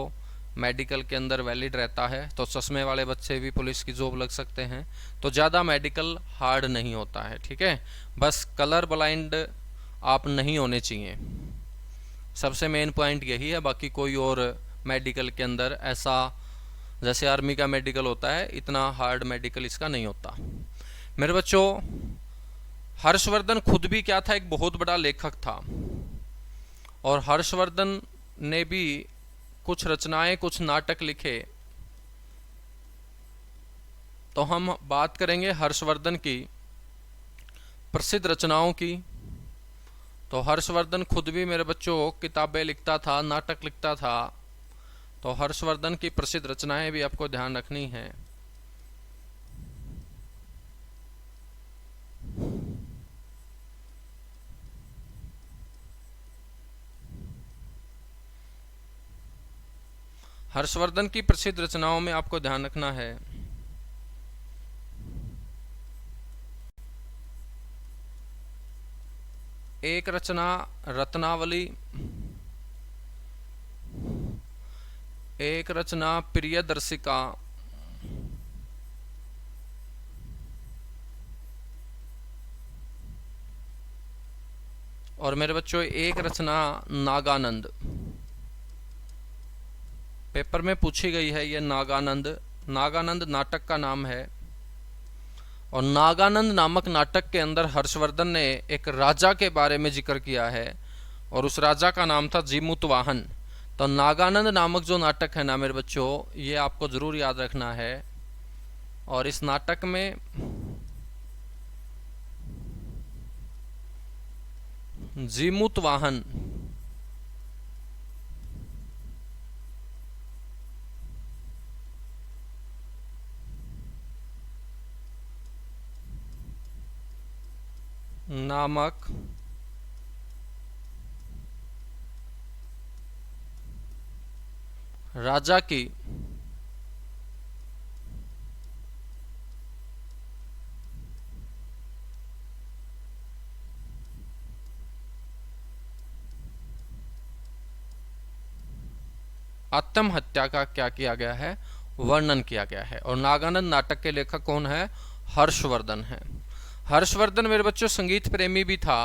मेडिकल के अंदर वैलिड रहता है। तो चश्मे वाले बच्चे भी पुलिस की जॉब लग सकते हैं। तो ज़्यादा मेडिकल हार्ड नहीं होता है। ठीक है, बस कलर ब्लाइंड आप नहीं होने चाहिए, सबसे मेन पॉइंट यही है। बाकी कोई और मेडिकल के अंदर ऐसा जैसे आर्मी का मेडिकल होता है इतना हार्ड मेडिकल इसका नहीं होता। मेरे बच्चों हर्षवर्धन खुद भी क्या था, एक बहुत बड़ा लेखक था। और हर्षवर्धन ने भी कुछ रचनाएं, कुछ नाटक लिखे। तो हम बात करेंगे हर्षवर्धन की प्रसिद्ध रचनाओं की। तो हर्षवर्धन खुद भी मेरे बच्चों किताबें लिखता था, नाटक लिखता था। तो हर्षवर्धन की प्रसिद्ध रचनाएं भी आपको ध्यान रखनी है। हर्षवर्धन की प्रसिद्ध रचनाओं में आपको ध्यान रखना है, एक रचना रत्नावली, एक रचना प्रियदर्शिका, और मेरे बच्चों एक रचना नागानंद। पेपर में पूछी गई है ये नागानंद। नागानंद नाटक का नाम है। और नागानंद नामक नाटक के अंदर हर्षवर्धन ने एक राजा के बारे में जिक्र किया है और उस राजा का नाम था जीमूतवाहन। तो नागानंद नामक जो नाटक है ना मेरे बच्चों, ये आपको ज़रूर याद रखना है। और इस नाटक में जीमूतवाहन, नामक राजा की आत्महत्या का क्या किया गया है, वर्णन किया गया है। और नागानंद नाटक के लेखक कौन है, हर्षवर्धन है। हर्षवर्धन मेरे बच्चों संगीत प्रेमी भी था।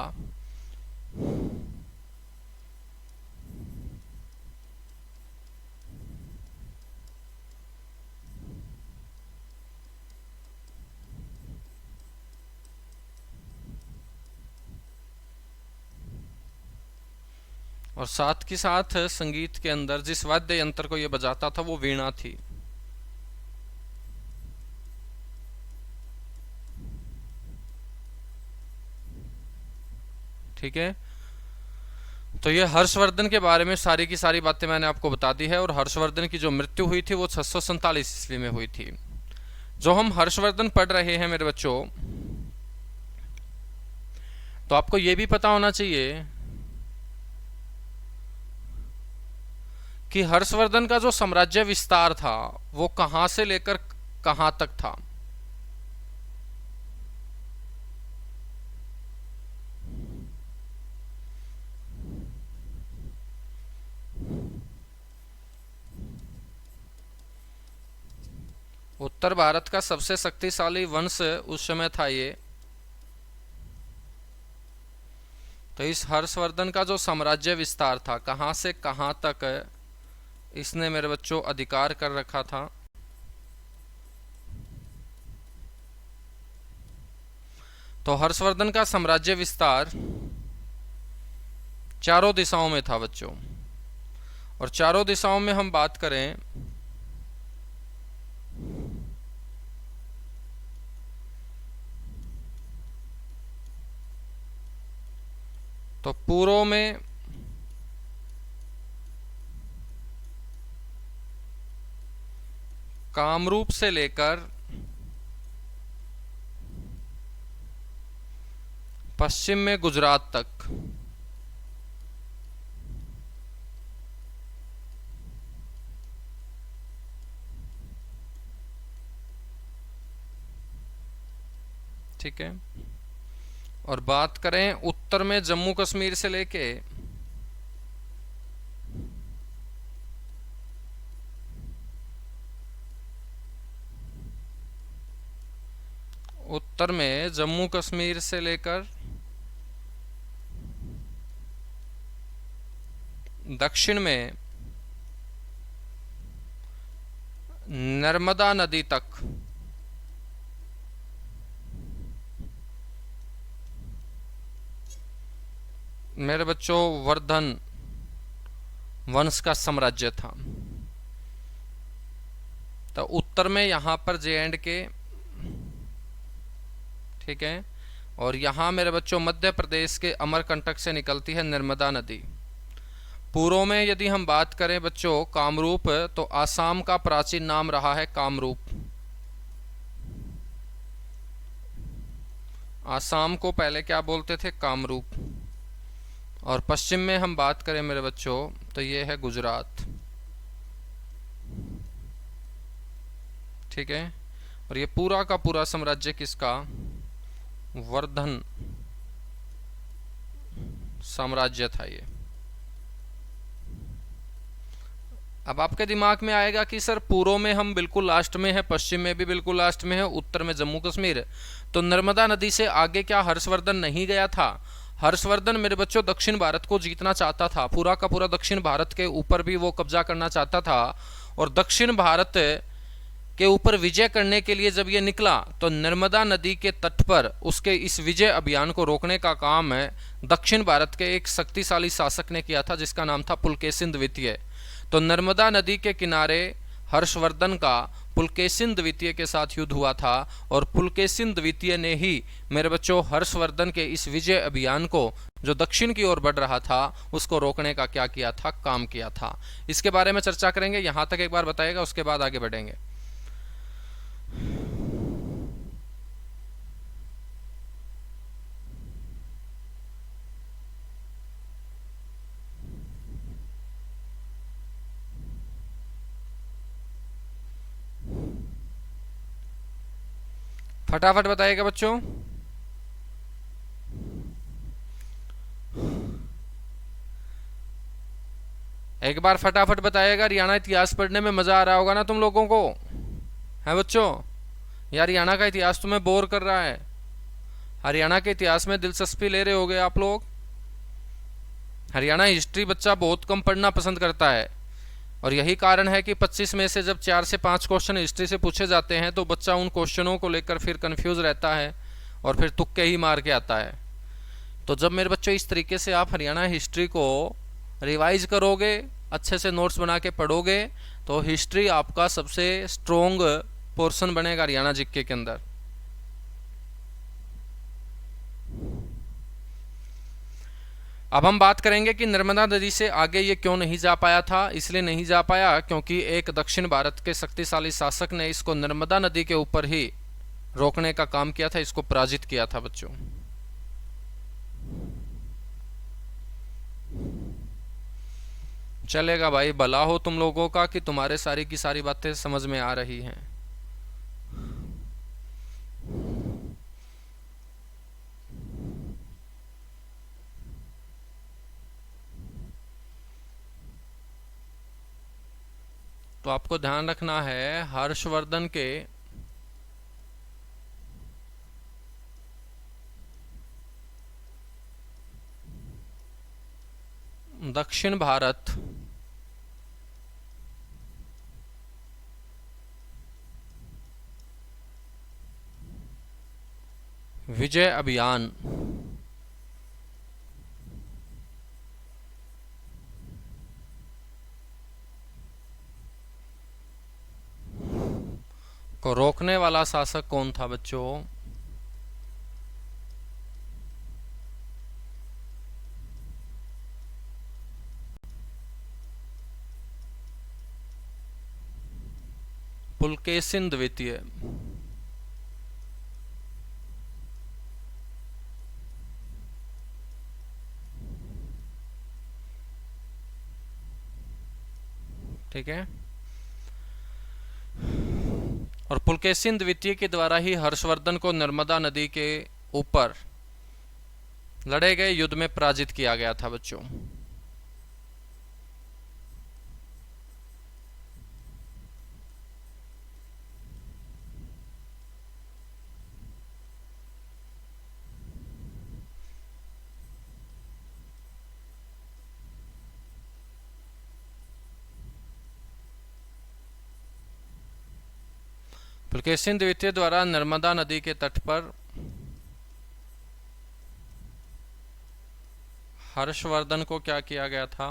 और साथ के साथ संगीत के अंदर जिस वाद्य यंत्र को ये बजाता था वो वीणा थी। ठीक है, तो ये हर्षवर्धन के बारे में सारी की सारी बातें मैंने आपको बता दी है। और हर्षवर्धन की जो मृत्यु हुई थी वो 647 ईस्वी में हुई थी। जो हम हर्षवर्धन पढ़ रहे हैं मेरे बच्चों, तो आपको ये भी पता होना चाहिए कि हर्षवर्धन का जो साम्राज्य विस्तार था वो कहां से लेकर कहां तक था। उत्तर भारत का सबसे शक्तिशाली वंश उस समय था ये। तो इस हर्षवर्धन का जो साम्राज्य विस्तार था, कहां से कहां तक इसने मेरे बच्चों अधिकार कर रखा था। तो हर्षवर्धन का साम्राज्य विस्तार चारों दिशाओं में था बच्चों। और चारों दिशाओं में हम बात करें तो पूर्व में कामरूप से लेकर पश्चिम में गुजरात तक, ठीक है। और बात करें उत्तर में जम्मू कश्मीर से लेके उत्तर में जम्मू कश्मीर से लेकर दक्षिण में नर्मदा नदी तक मेरे बच्चों वर्धन वंश का साम्राज्य था। तो उत्तर में यहां पर J&K, ठीक है। और यहां मेरे बच्चों मध्य प्रदेश के अमरकंटक से निकलती है नर्मदा नदी। पूर्व में यदि हम बात करें बच्चों कामरूप, तो आसाम का प्राचीन नाम रहा है कामरूप। आसाम को पहले क्या बोलते थे, कामरूप। और पश्चिम में हम बात करें मेरे बच्चों तो ये है गुजरात, ठीक है। और ये पूरा का पूरा साम्राज्य किसका, वर्धन साम्राज्य था ये। अब आपके दिमाग में आएगा कि सर पूर्व में हम बिल्कुल लास्ट में है, पश्चिम में भी बिल्कुल लास्ट में है, उत्तर में जम्मू कश्मीर, तो नर्मदा नदी से आगे क्या हर्षवर्धन नहीं गया था। हर्षवर्धन मेरे बच्चों दक्षिण भारत को जीतना चाहता था, पूरा का पूरा दक्षिण भारत के ऊपर भी वो कब्जा करना चाहता था। और दक्षिण भारत के ऊपर विजय करने के लिए जब ये निकला तो नर्मदा नदी के तट पर उसके इस विजय अभियान को रोकने का काम है दक्षिण भारत के एक शक्तिशाली शासक ने किया था जिसका नाम था पुलकेशिन द्वितीय। तो नर्मदा नदी के किनारे हर्षवर्धन का पुलकेशिन द्वितीय के साथ युद्ध हुआ था और पुलकेशिन द्वितीय ने ही मेरे बच्चों हर्षवर्धन के इस विजय अभियान को जो दक्षिण की ओर बढ़ रहा था उसको रोकने का क्या किया था, काम किया था। इसके बारे में चर्चा करेंगे, यहां तक एक बार बताएगा, उसके बाद आगे बढ़ेंगे। फटाफट बताइएगा बच्चों। एक बार फटाफट बताइएगा। हरियाणा इतिहास पढ़ने में मजा आ रहा होगा ना तुम लोगों को, है बच्चों? यार हरियाणा का इतिहास तुम्हें बोर कर रहा है? हरियाणा के इतिहास में दिलचस्पी ले रहे होगे आप लोग? हरियाणा हिस्ट्री बच्चा बहुत कम पढ़ना पसंद करता है और यही कारण है कि 25 में से जब 4 से 5 क्वेश्चन हिस्ट्री से पूछे जाते हैं तो बच्चा उन क्वेश्चनों को लेकर फिर कंफ्यूज रहता है और फिर तुक्के ही मार के आता है। तो जब मेरे बच्चों इस तरीके से आप हरियाणा हिस्ट्री को रिवाइज करोगे, अच्छे से नोट्स बना के पढ़ोगे, तो हिस्ट्री आपका सबसे स्ट्रोंग पोर्शन बनेगा हरियाणा जीके के अंदर। अब हम बात करेंगे कि नर्मदा नदी से आगे ये क्यों नहीं जा पाया था। इसलिए नहीं जा पाया क्योंकि एक दक्षिण भारत के शक्तिशाली शासक ने इसको नर्मदा नदी के ऊपर ही रोकने का काम किया था, इसको पराजित किया था बच्चों। चलेगा भाई, भला हो तुम लोगों का कि तुम्हारे सारी की सारी बातें समझ में आ रही हैं। तो आपको ध्यान रखना है हर्षवर्धन के दक्षिण भारत विजय अभियान को रोकने वाला शासक कौन था बच्चों? पुलकेशिन द्वितीय। ठीक है, और पुलकेशिन द्वितीय के द्वारा ही हर्षवर्धन को नर्मदा नदी के ऊपर लड़े गए युद्ध में पराजित किया गया था बच्चों। पुलकेशिन द्वितीय द्वारा नर्मदा नदी के तट पर हर्षवर्धन को क्या किया गया था?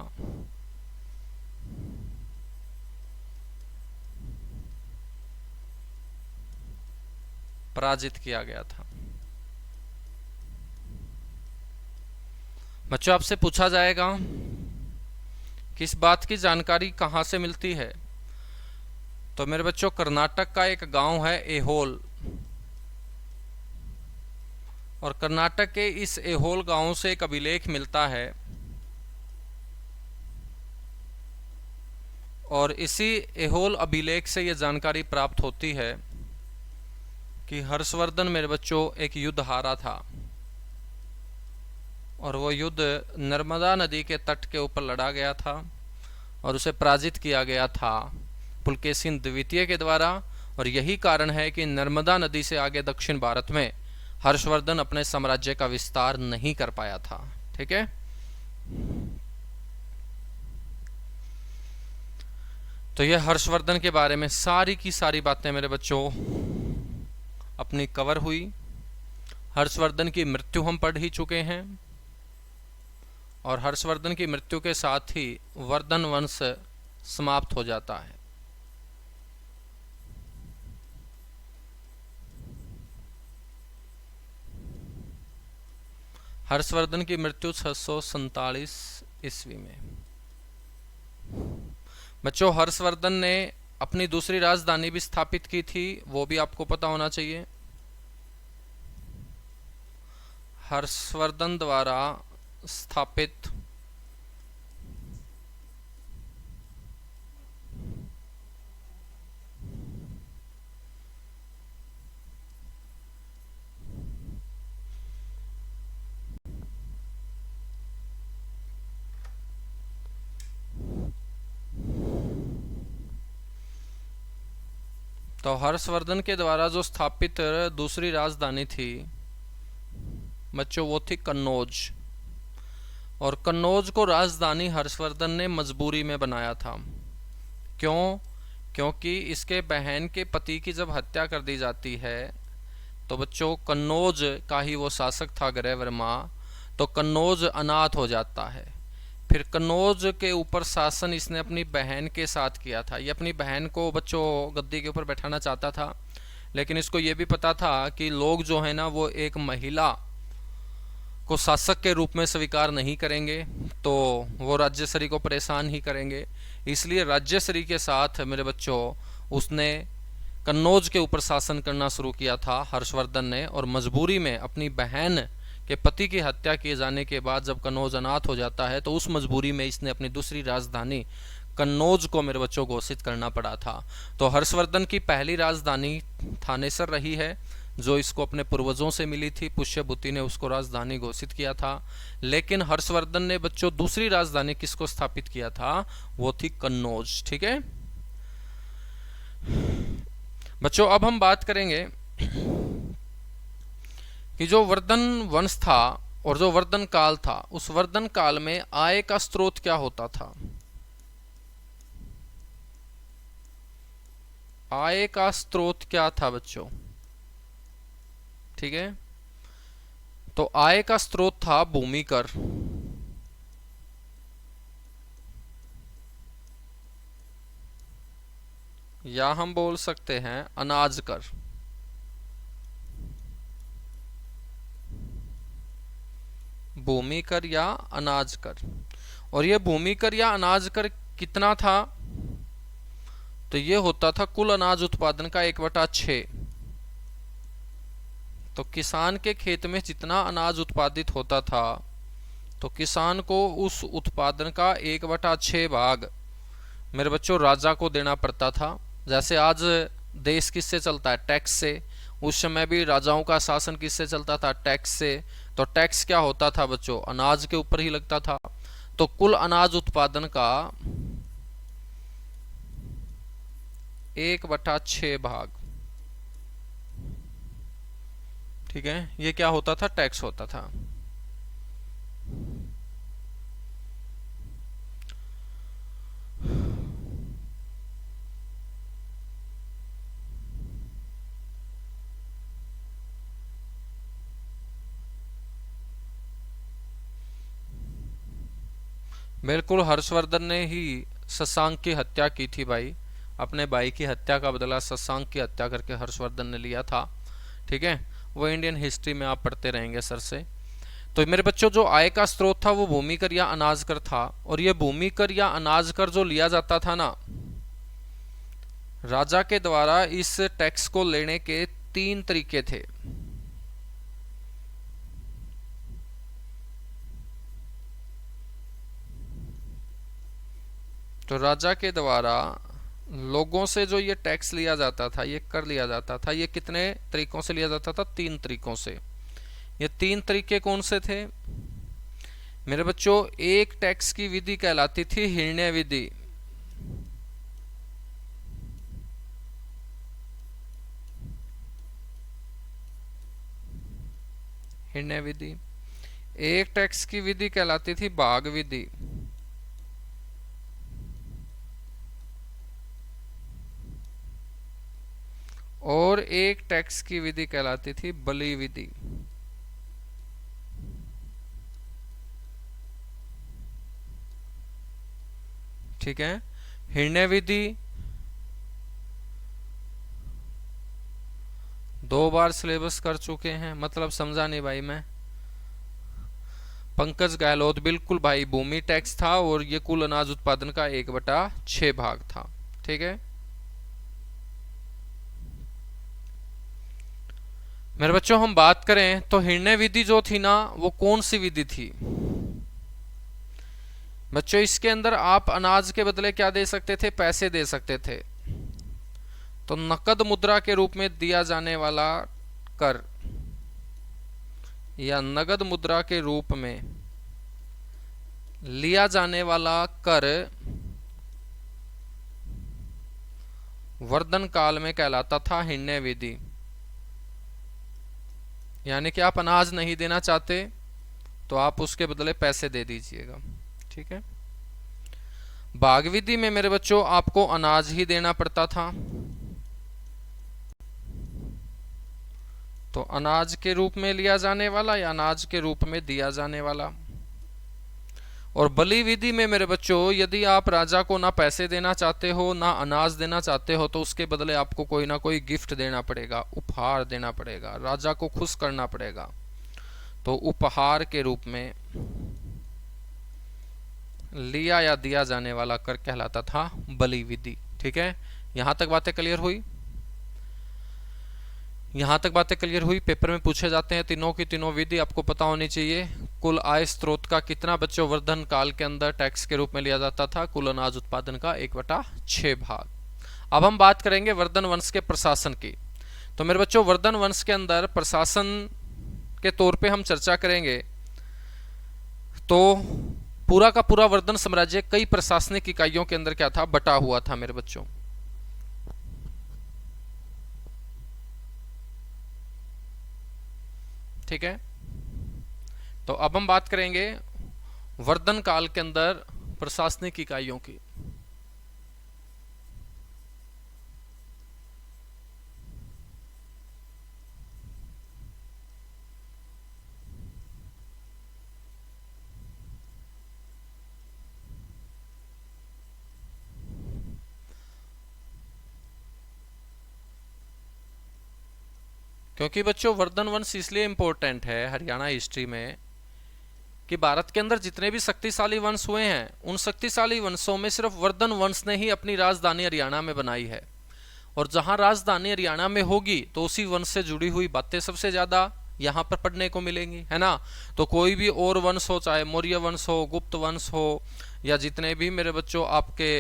पराजित किया गया था। बच्चों आपसे पूछा जाएगा किस बात की जानकारी कहां से मिलती है? तो मेरे बच्चों कर्नाटक का एक गांव है एहोल, और कर्नाटक के इस एहोल गांव से एक अभिलेख मिलता है और इसी एहोल अभिलेख से यह जानकारी प्राप्त होती है कि हर्षवर्धन मेरे बच्चों एक युद्ध हारा था और वो युद्ध नर्मदा नदी के तट के ऊपर लड़ा गया था और उसे पराजित किया गया था पुलकेशिन द्वितीय के द्वारा। और यही कारण है कि नर्मदा नदी से आगे दक्षिण भारत में हर्षवर्धन अपने साम्राज्य का विस्तार नहीं कर पाया था। ठीक है, तो यह हर्षवर्धन के बारे में सारी की सारी बातें मेरे बच्चों अपनी कवर हुई। हर्षवर्धन की मृत्यु हम पढ़ ही चुके हैं और हर्षवर्धन की मृत्यु के साथ ही वर्धन वंश समाप्त हो जाता है। हर्षवर्धन की मृत्यु 647 ईस्वी में। बच्चों, हर्षवर्धन ने अपनी दूसरी राजधानी भी स्थापित की थी, वो भी आपको पता होना चाहिए। हर्षवर्धन द्वारा स्थापित तो हर्षवर्धन के द्वारा जो स्थापित दूसरी राजधानी थी बच्चों, वो थी कन्नौज। और कन्नौज को राजधानी हर्षवर्धन ने मजबूरी में बनाया था। क्यों? क्योंकि इसके बहन के पति की जब हत्या कर दी जाती है तो बच्चों कन्नौज का ही वो शासक था गृहवर्मा, तो कन्नौज अनाथ हो जाता है। फिर कन्नौज के ऊपर शासन इसने अपनी बहन के साथ किया था। ये अपनी बहन को बच्चों गद्दी के ऊपर बैठाना चाहता था, लेकिन इसको ये भी पता था कि लोग जो है ना वो एक महिला को शासक के रूप में स्वीकार नहीं करेंगे, तो वो राज्यश्री को परेशान ही करेंगे। इसलिए राज्यश्री के साथ मेरे बच्चों उसने कन्नौज के ऊपर शासन करना शुरू किया था हर्षवर्धन ने। और मजबूरी में अपनी बहन के पति की हत्या किए जाने के बाद जब कन्नौज अनाथ हो जाता है तो उस मजबूरी में इसने अपनी दूसरी राजधानी कन्नौज को मेरे बच्चों घोषित करना पड़ा था। तो हर्षवर्धन की पहली राजधानी थानेसर रही है, जो इसको अपने पूर्वजों से मिली थी। पुष्यभूति ने उसको राजधानी घोषित किया था। लेकिन हर्षवर्धन ने बच्चों दूसरी राजधानी किसको स्थापित किया था? वो थी कन्नौज। ठीक है बच्चों, अब हम बात करेंगे कि जो वर्धन वंश था और जो वर्धन काल था, उस वर्धन काल में आय का स्रोत क्या होता था? आय का स्रोत क्या था बच्चों? ठीक है, तो आय का स्रोत था भूमि कर, या हम बोल सकते हैं अनाज कर। भूमि कर या अनाज कर। और ये भूमि कर या अनाज कर कितना था? तो ये होता था कुल अनाज उत्पादन का 1/6। तो किसान के खेत में जितना अनाज उत्पादित होता था तो किसान को उस उत्पादन का 1/6 भाग मेरे बच्चों राजा को देना पड़ता था। जैसे आज देश किससे चलता है? टैक्स से। उस समय भी राजाओं का शासन किससे चलता था? टैक्स से। तो टैक्स क्या होता था बच्चों? अनाज के ऊपर ही लगता था। तो कुल अनाज उत्पादन का 1/6 भाग, ठीक है, ये क्या होता था? टैक्स होता था। बिल्कुल, हर्षवर्धन ने ही शशांक की हत्या की थी भाई। अपने भाई की हत्या का बदला शशांक की हत्या करके हर्षवर्धन ने लिया था। ठीक है, वो इंडियन हिस्ट्री में आप पढ़ते रहेंगे सर से। तो मेरे बच्चों जो आय का स्रोत था वो भूमि कर या अनाज कर था। और ये भूमि कर या अनाज कर जो लिया जाता था ना, राजा के द्वारा इस टैक्स को लेने के 3 तरीके थे। तो राजा के द्वारा लोगों से जो ये टैक्स लिया जाता था, ये कर लिया जाता था, ये कितने तरीकों से लिया जाता था? 3 तरीकों से। ये 3 तरीके कौन से थे मेरे बच्चों? एक टैक्स की विधि कहलाती थी हिरण्य विधि। हिरण्य विधि। एक टैक्स की विधि कहलाती थी भाग विधि। और एक टैक्स की विधि कहलाती थी बलि विधि। ठीक है, हिरण्य विधि 2 बार सिलेबस कर चुके हैं, मतलब समझा नहीं भाई मैं। पंकज गहलोत, बिल्कुल भाई, भूमि टैक्स था और ये कुल अनाज उत्पादन का 1/6 भाग था। ठीक है मेरे बच्चों, हम बात करें तो हिरण्य विधि जो थी ना, वो कौन सी विधि थी बच्चों? इसके अंदर आप अनाज के बदले क्या दे सकते थे? पैसे दे सकते थे। तो नकद मुद्रा के रूप में दिया जाने वाला कर या नगद मुद्रा के रूप में लिया जाने वाला कर वर्धन काल में कहलाता था हिरण्य विधि। यानी कि आप अनाज नहीं देना चाहते तो आप उसके बदले पैसे दे दीजिएगा। ठीक है, भाग विधि में मेरे बच्चों आपको अनाज ही देना पड़ता था, तो अनाज के रूप में लिया जाने वाला या अनाज के रूप में दिया जाने वाला। और बलि विधि में मेरे बच्चों यदि आप राजा को ना पैसे देना चाहते हो ना अनाज देना चाहते हो तो उसके बदले आपको कोई ना कोई गिफ्ट देना पड़ेगा, उपहार देना पड़ेगा, राजा को खुश करना पड़ेगा। तो उपहार के रूप में लिया या दिया जाने वाला कर कहलाता था बलि विधि। ठीक है, यहां तक बातें क्लियर हुई? यहां तक बातें क्लियर हुई? पेपर में पूछे जाते हैं तीनों की तीनों विधि आपको पता होनी चाहिए। कुल आय स्रोत का कितना बच्चों वर्धन काल के अंदर टैक्स के रूप में लिया जाता था? कुल अनाज उत्पादन का 1/6 भाग। अब हम बात करेंगे वर्धन वंश के प्रशासन की। तो मेरे बच्चों वर्धन वंश के अंदर प्रशासन के तौर पे हम चर्चा करेंगे तो पूरा का पूरा वर्धन साम्राज्य कई प्रशासनिक इकाइयों के अंदर क्या था? बटा हुआ था मेरे बच्चों। ठीक है, तो अब हम बात करेंगे वर्धन काल के अंदर प्रशासनिक इकाइयों की। क्योंकि बच्चों वर्धन वंश इसलिए इंपॉर्टेंट है हरियाणा हिस्ट्री में कि भारत के अंदर जितने भी शक्तिशाली वंश हुए हैं उन शक्तिशाली वंशों में सिर्फ वर्धन वंश ने ही अपनी राजधानी हरियाणा में बनाई है। और जहां राजधानी हरियाणा में होगी तो उसी वंश से जुड़ी हुई बातें सबसे ज्यादा यहाँ पर पढ़ने को मिलेंगी, है ना। तो कोई भी और वंश हो, चाहे मौर्य वंश हो, गुप्त वंश हो, या जितने भी मेरे बच्चों आपके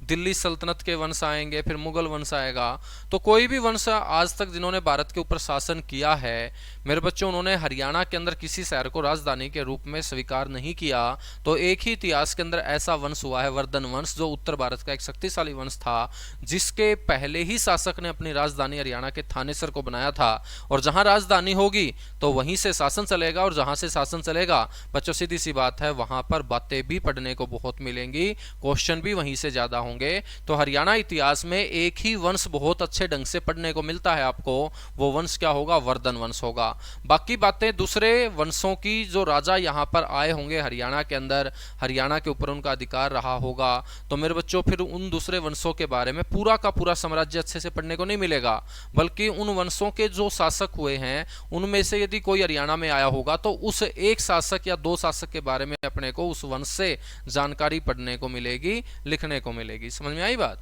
दिल्ली सल्तनत के वंश आएंगे, फिर मुगल वंश आएगा, तो कोई भी वंश आज तक जिन्होंने भारत के ऊपर शासन किया है मेरे बच्चों, उन्होंने हरियाणा के अंदर किसी शहर को राजधानी के रूप में स्वीकार नहीं किया। तो एक ही इतिहास के अंदर ऐसा वंश हुआ है वर्धन वंश, जो उत्तर भारत का एक शक्तिशाली वंश था, जिसके पहले ही शासक ने अपनी राजधानी हरियाणा के थानेसर को बनाया था। और जहां राजधानी होगी तो वहीं से शासन चलेगा, और जहां से शासन चलेगा बच्चों सीधी सी बात है वहां पर बातें भी पढ़ने को बहुत मिलेंगी, क्वेश्चन भी वहीं से ज्यादा होंगे। तो हरियाणा इतिहास में एक ही वंश बहुत अच्छे ढंग से पढ़ने को मिलता है आपको, वो वंश क्या होगा? वर्धन वंश होगा। बाकी बातें दूसरे वंशों की, जो राजा यहां पर आए होंगे हरियाणा के अंदर, हरियाणा के ऊपर उनका अधिकार रहा होगा, तो मेरे बच्चों फिर उन दूसरे वंशों के बारे में पूरा का पूरा साम्राज्य अच्छे से पढ़ने को नहीं मिलेगा, बल्कि उन वंशों के जो शासक हुए हैं उनमें से यदि कोई हरियाणा में आया होगा तो उस एक शासक या दो शासक के बारे में अपने को उस वंश से जानकारी पढ़ने को मिलेगी, लिखने को मिलेगी। समझ में आई बात?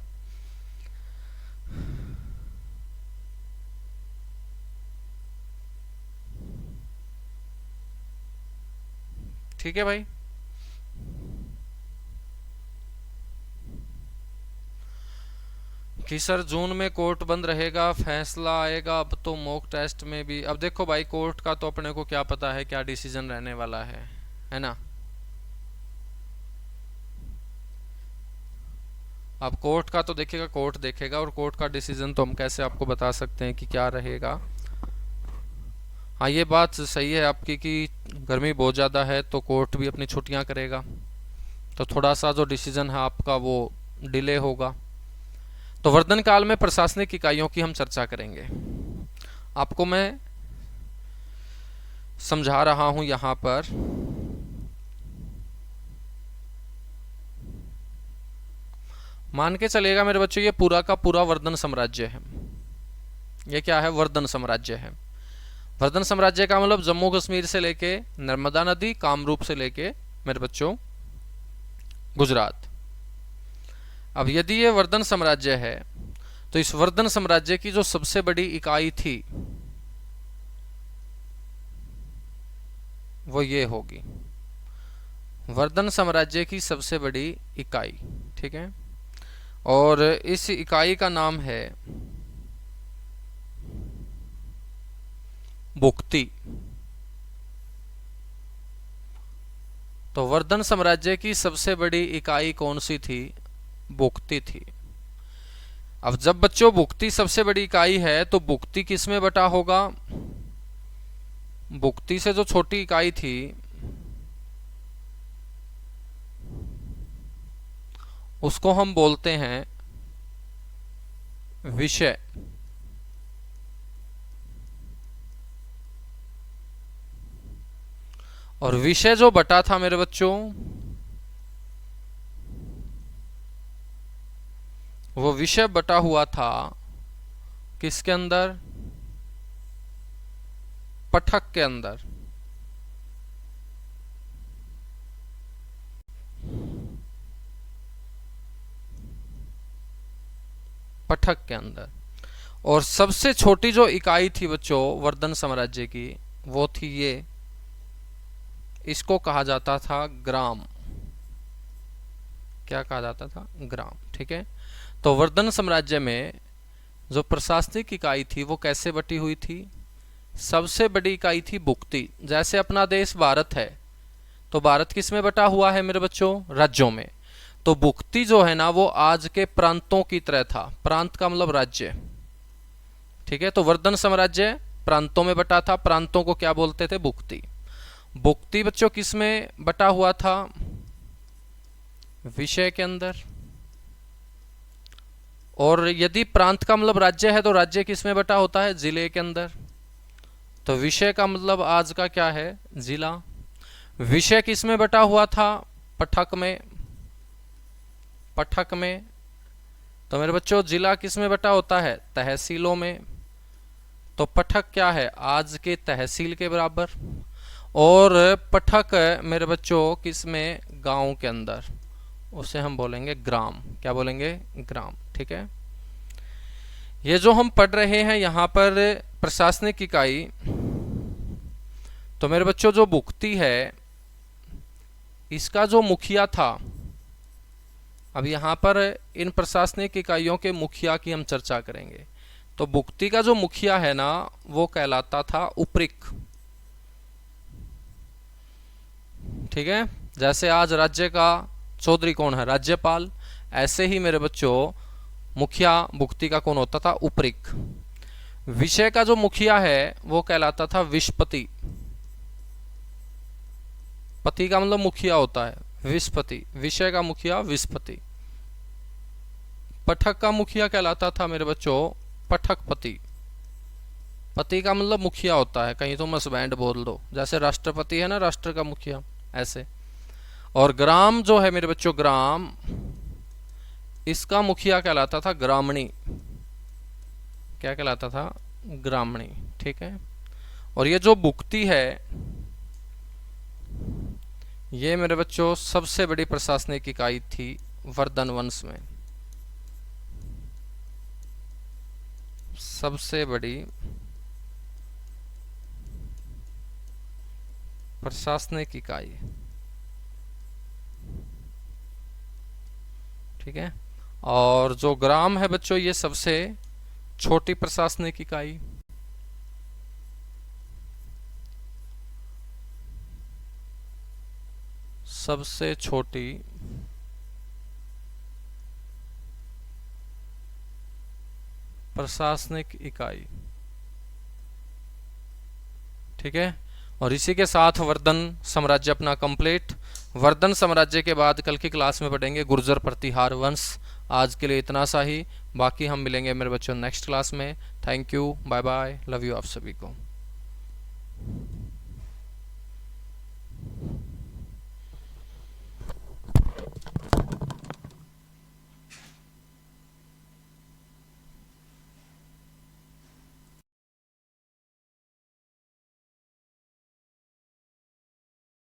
ठीक है भाई। कि सर जून में कोर्ट बंद रहेगा, फैसला आएगा अब तो मॉक टेस्ट में भी। अब देखो भाई, कोर्ट का तो अपने को क्या पता है क्या डिसीजन रहने वाला है ना। अब कोर्ट का तो देखेगा, कोर्ट देखेगा, और कोर्ट का डिसीजन तो हम कैसे आपको बता सकते हैं कि क्या रहेगा। हाँ, ये बात सही है आपकी कि गर्मी बहुत ज़्यादा है तो कोर्ट भी अपनी छुट्टियां करेगा, तो थोड़ा सा जो डिसीजन है आपका वो डिले होगा। तो वर्धन काल में प्रशासनिक इकाइयों की हम चर्चा करेंगे। आपको मैं समझा रहा हूं यहां पर। मान के चलेगा मेरे बच्चों, ये पूरा का पूरा वर्धन साम्राज्य है। ये क्या है? वर्धन साम्राज्य है। वर्धन साम्राज्य का मतलब जम्मू कश्मीर से लेके नर्मदा नदी, कामरूप से लेके मेरे बच्चों गुजरात। अब यदि ये वर्धन साम्राज्य है तो इस वर्धन साम्राज्य की जो सबसे बड़ी इकाई थी वो ये होगी, वर्धन साम्राज्य की सबसे बड़ी इकाई। ठीक है, और इस इकाई का नाम है बुक्ति। तो वर्धन साम्राज्य की सबसे बड़ी इकाई कौन सी थी? बुक्ति थी। अब जब बच्चों बुक्ति सबसे बड़ी इकाई है तो बुक्ति किस में बटा होगा? बुक्ति से जो छोटी इकाई थी उसको हम बोलते हैं विषय। और विषय जो बटा था मेरे बच्चों वो विषय बटा हुआ था किसके अंदर? पठक के अंदर। पठक के अंदर। और सबसे छोटी जो इकाई थी बच्चों वर्धन साम्राज्य की वो थी ये, इसको कहा जाता था ग्राम। क्या कहा जाता था? ग्राम। ठीक है, तो वर्धन साम्राज्य में जो प्रशासनिक इकाई थी वो कैसे बटी हुई थी? सबसे बड़ी इकाई थी बुक्ति। जैसे अपना देश भारत है तो भारत किस में बटा हुआ है मेरे बच्चों? राज्यों में। तो बुक्ति जो है ना वो आज के प्रांतों की तरह था। प्रांत का मतलब राज्य। ठीक है, तो वर्धन साम्राज्य प्रांतों में बटा था। प्रांतों को क्या बोलते थे? बुक्ति। बुक्ति बच्चों किस में बटा हुआ था? विषय के अंदर। और यदि प्रांत का मतलब राज्य है तो राज्य किस में बटा होता है? जिले के अंदर। तो विषय का मतलब आज का क्या है? जिला। विषय किस में बटा हुआ था? पठक में। पठक में। तो मेरे बच्चों जिला किस में बटा होता है? तहसीलों में। तो पठक क्या है? आज के तहसील के बराबर। और पठक मेरे बच्चों किस में? गांव के अंदर। उसे हम बोलेंगे ग्राम। क्या बोलेंगे? ग्राम। ठीक है, ये जो हम पढ़ रहे हैं यहाँ पर प्रशासनिक इकाई, तो मेरे बच्चों जो बुक्ति है इसका जो मुखिया था, अब यहाँ पर इन प्रशासनिक इकाइयों के मुखिया की हम चर्चा करेंगे। तो बुक्ति का जो मुखिया है ना वो कहलाता था उपरिक। ठीक है, जैसे आज राज्य का चौधरी कौन है? राज्यपाल। ऐसे ही मेरे बच्चों मुखिया बुक्ति का कौन होता था? उपरिक। विषय का जो मुखिया है वो कहलाता था विषपति। पति का मतलब मुखिया होता है, विषपति। विषय का मुखिया विषपति। पठक का मुखिया कहलाता था मेरे बच्चों पठकपति। पति का मतलब मुखिया होता है, कहीं तो मसबैंड बोल दो, जैसे राष्ट्रपति है ना राष्ट्र का मुखिया, ऐसे। और ग्राम जो है मेरे बच्चों ग्राम, इसका मुखिया कहलाता था ग्रामणी। क्या कहलाता था? ग्रामणी। ठीक है, और ये जो बुक्ति है ये मेरे बच्चों सबसे बड़ी प्रशासनिक इकाई थी वर्धन वंश में। सबसे बड़ी प्रशासनिक इकाई। ठीक है, और जो ग्राम है बच्चों ये सबसे छोटी प्रशासनिक इकाई। सबसे छोटी प्रशासनिक इकाई। ठीक है, और इसी के साथ वर्धन साम्राज्य अपना कंप्लीट। वर्धन साम्राज्य के बाद कल की क्लास में पढ़ेंगे गुर्जर प्रतिहार वंश। आज के लिए इतना सा ही, बाकी हम मिलेंगे मेरे बच्चों नेक्स्ट क्लास में। Thank you, bye bye, love you आप सभी को।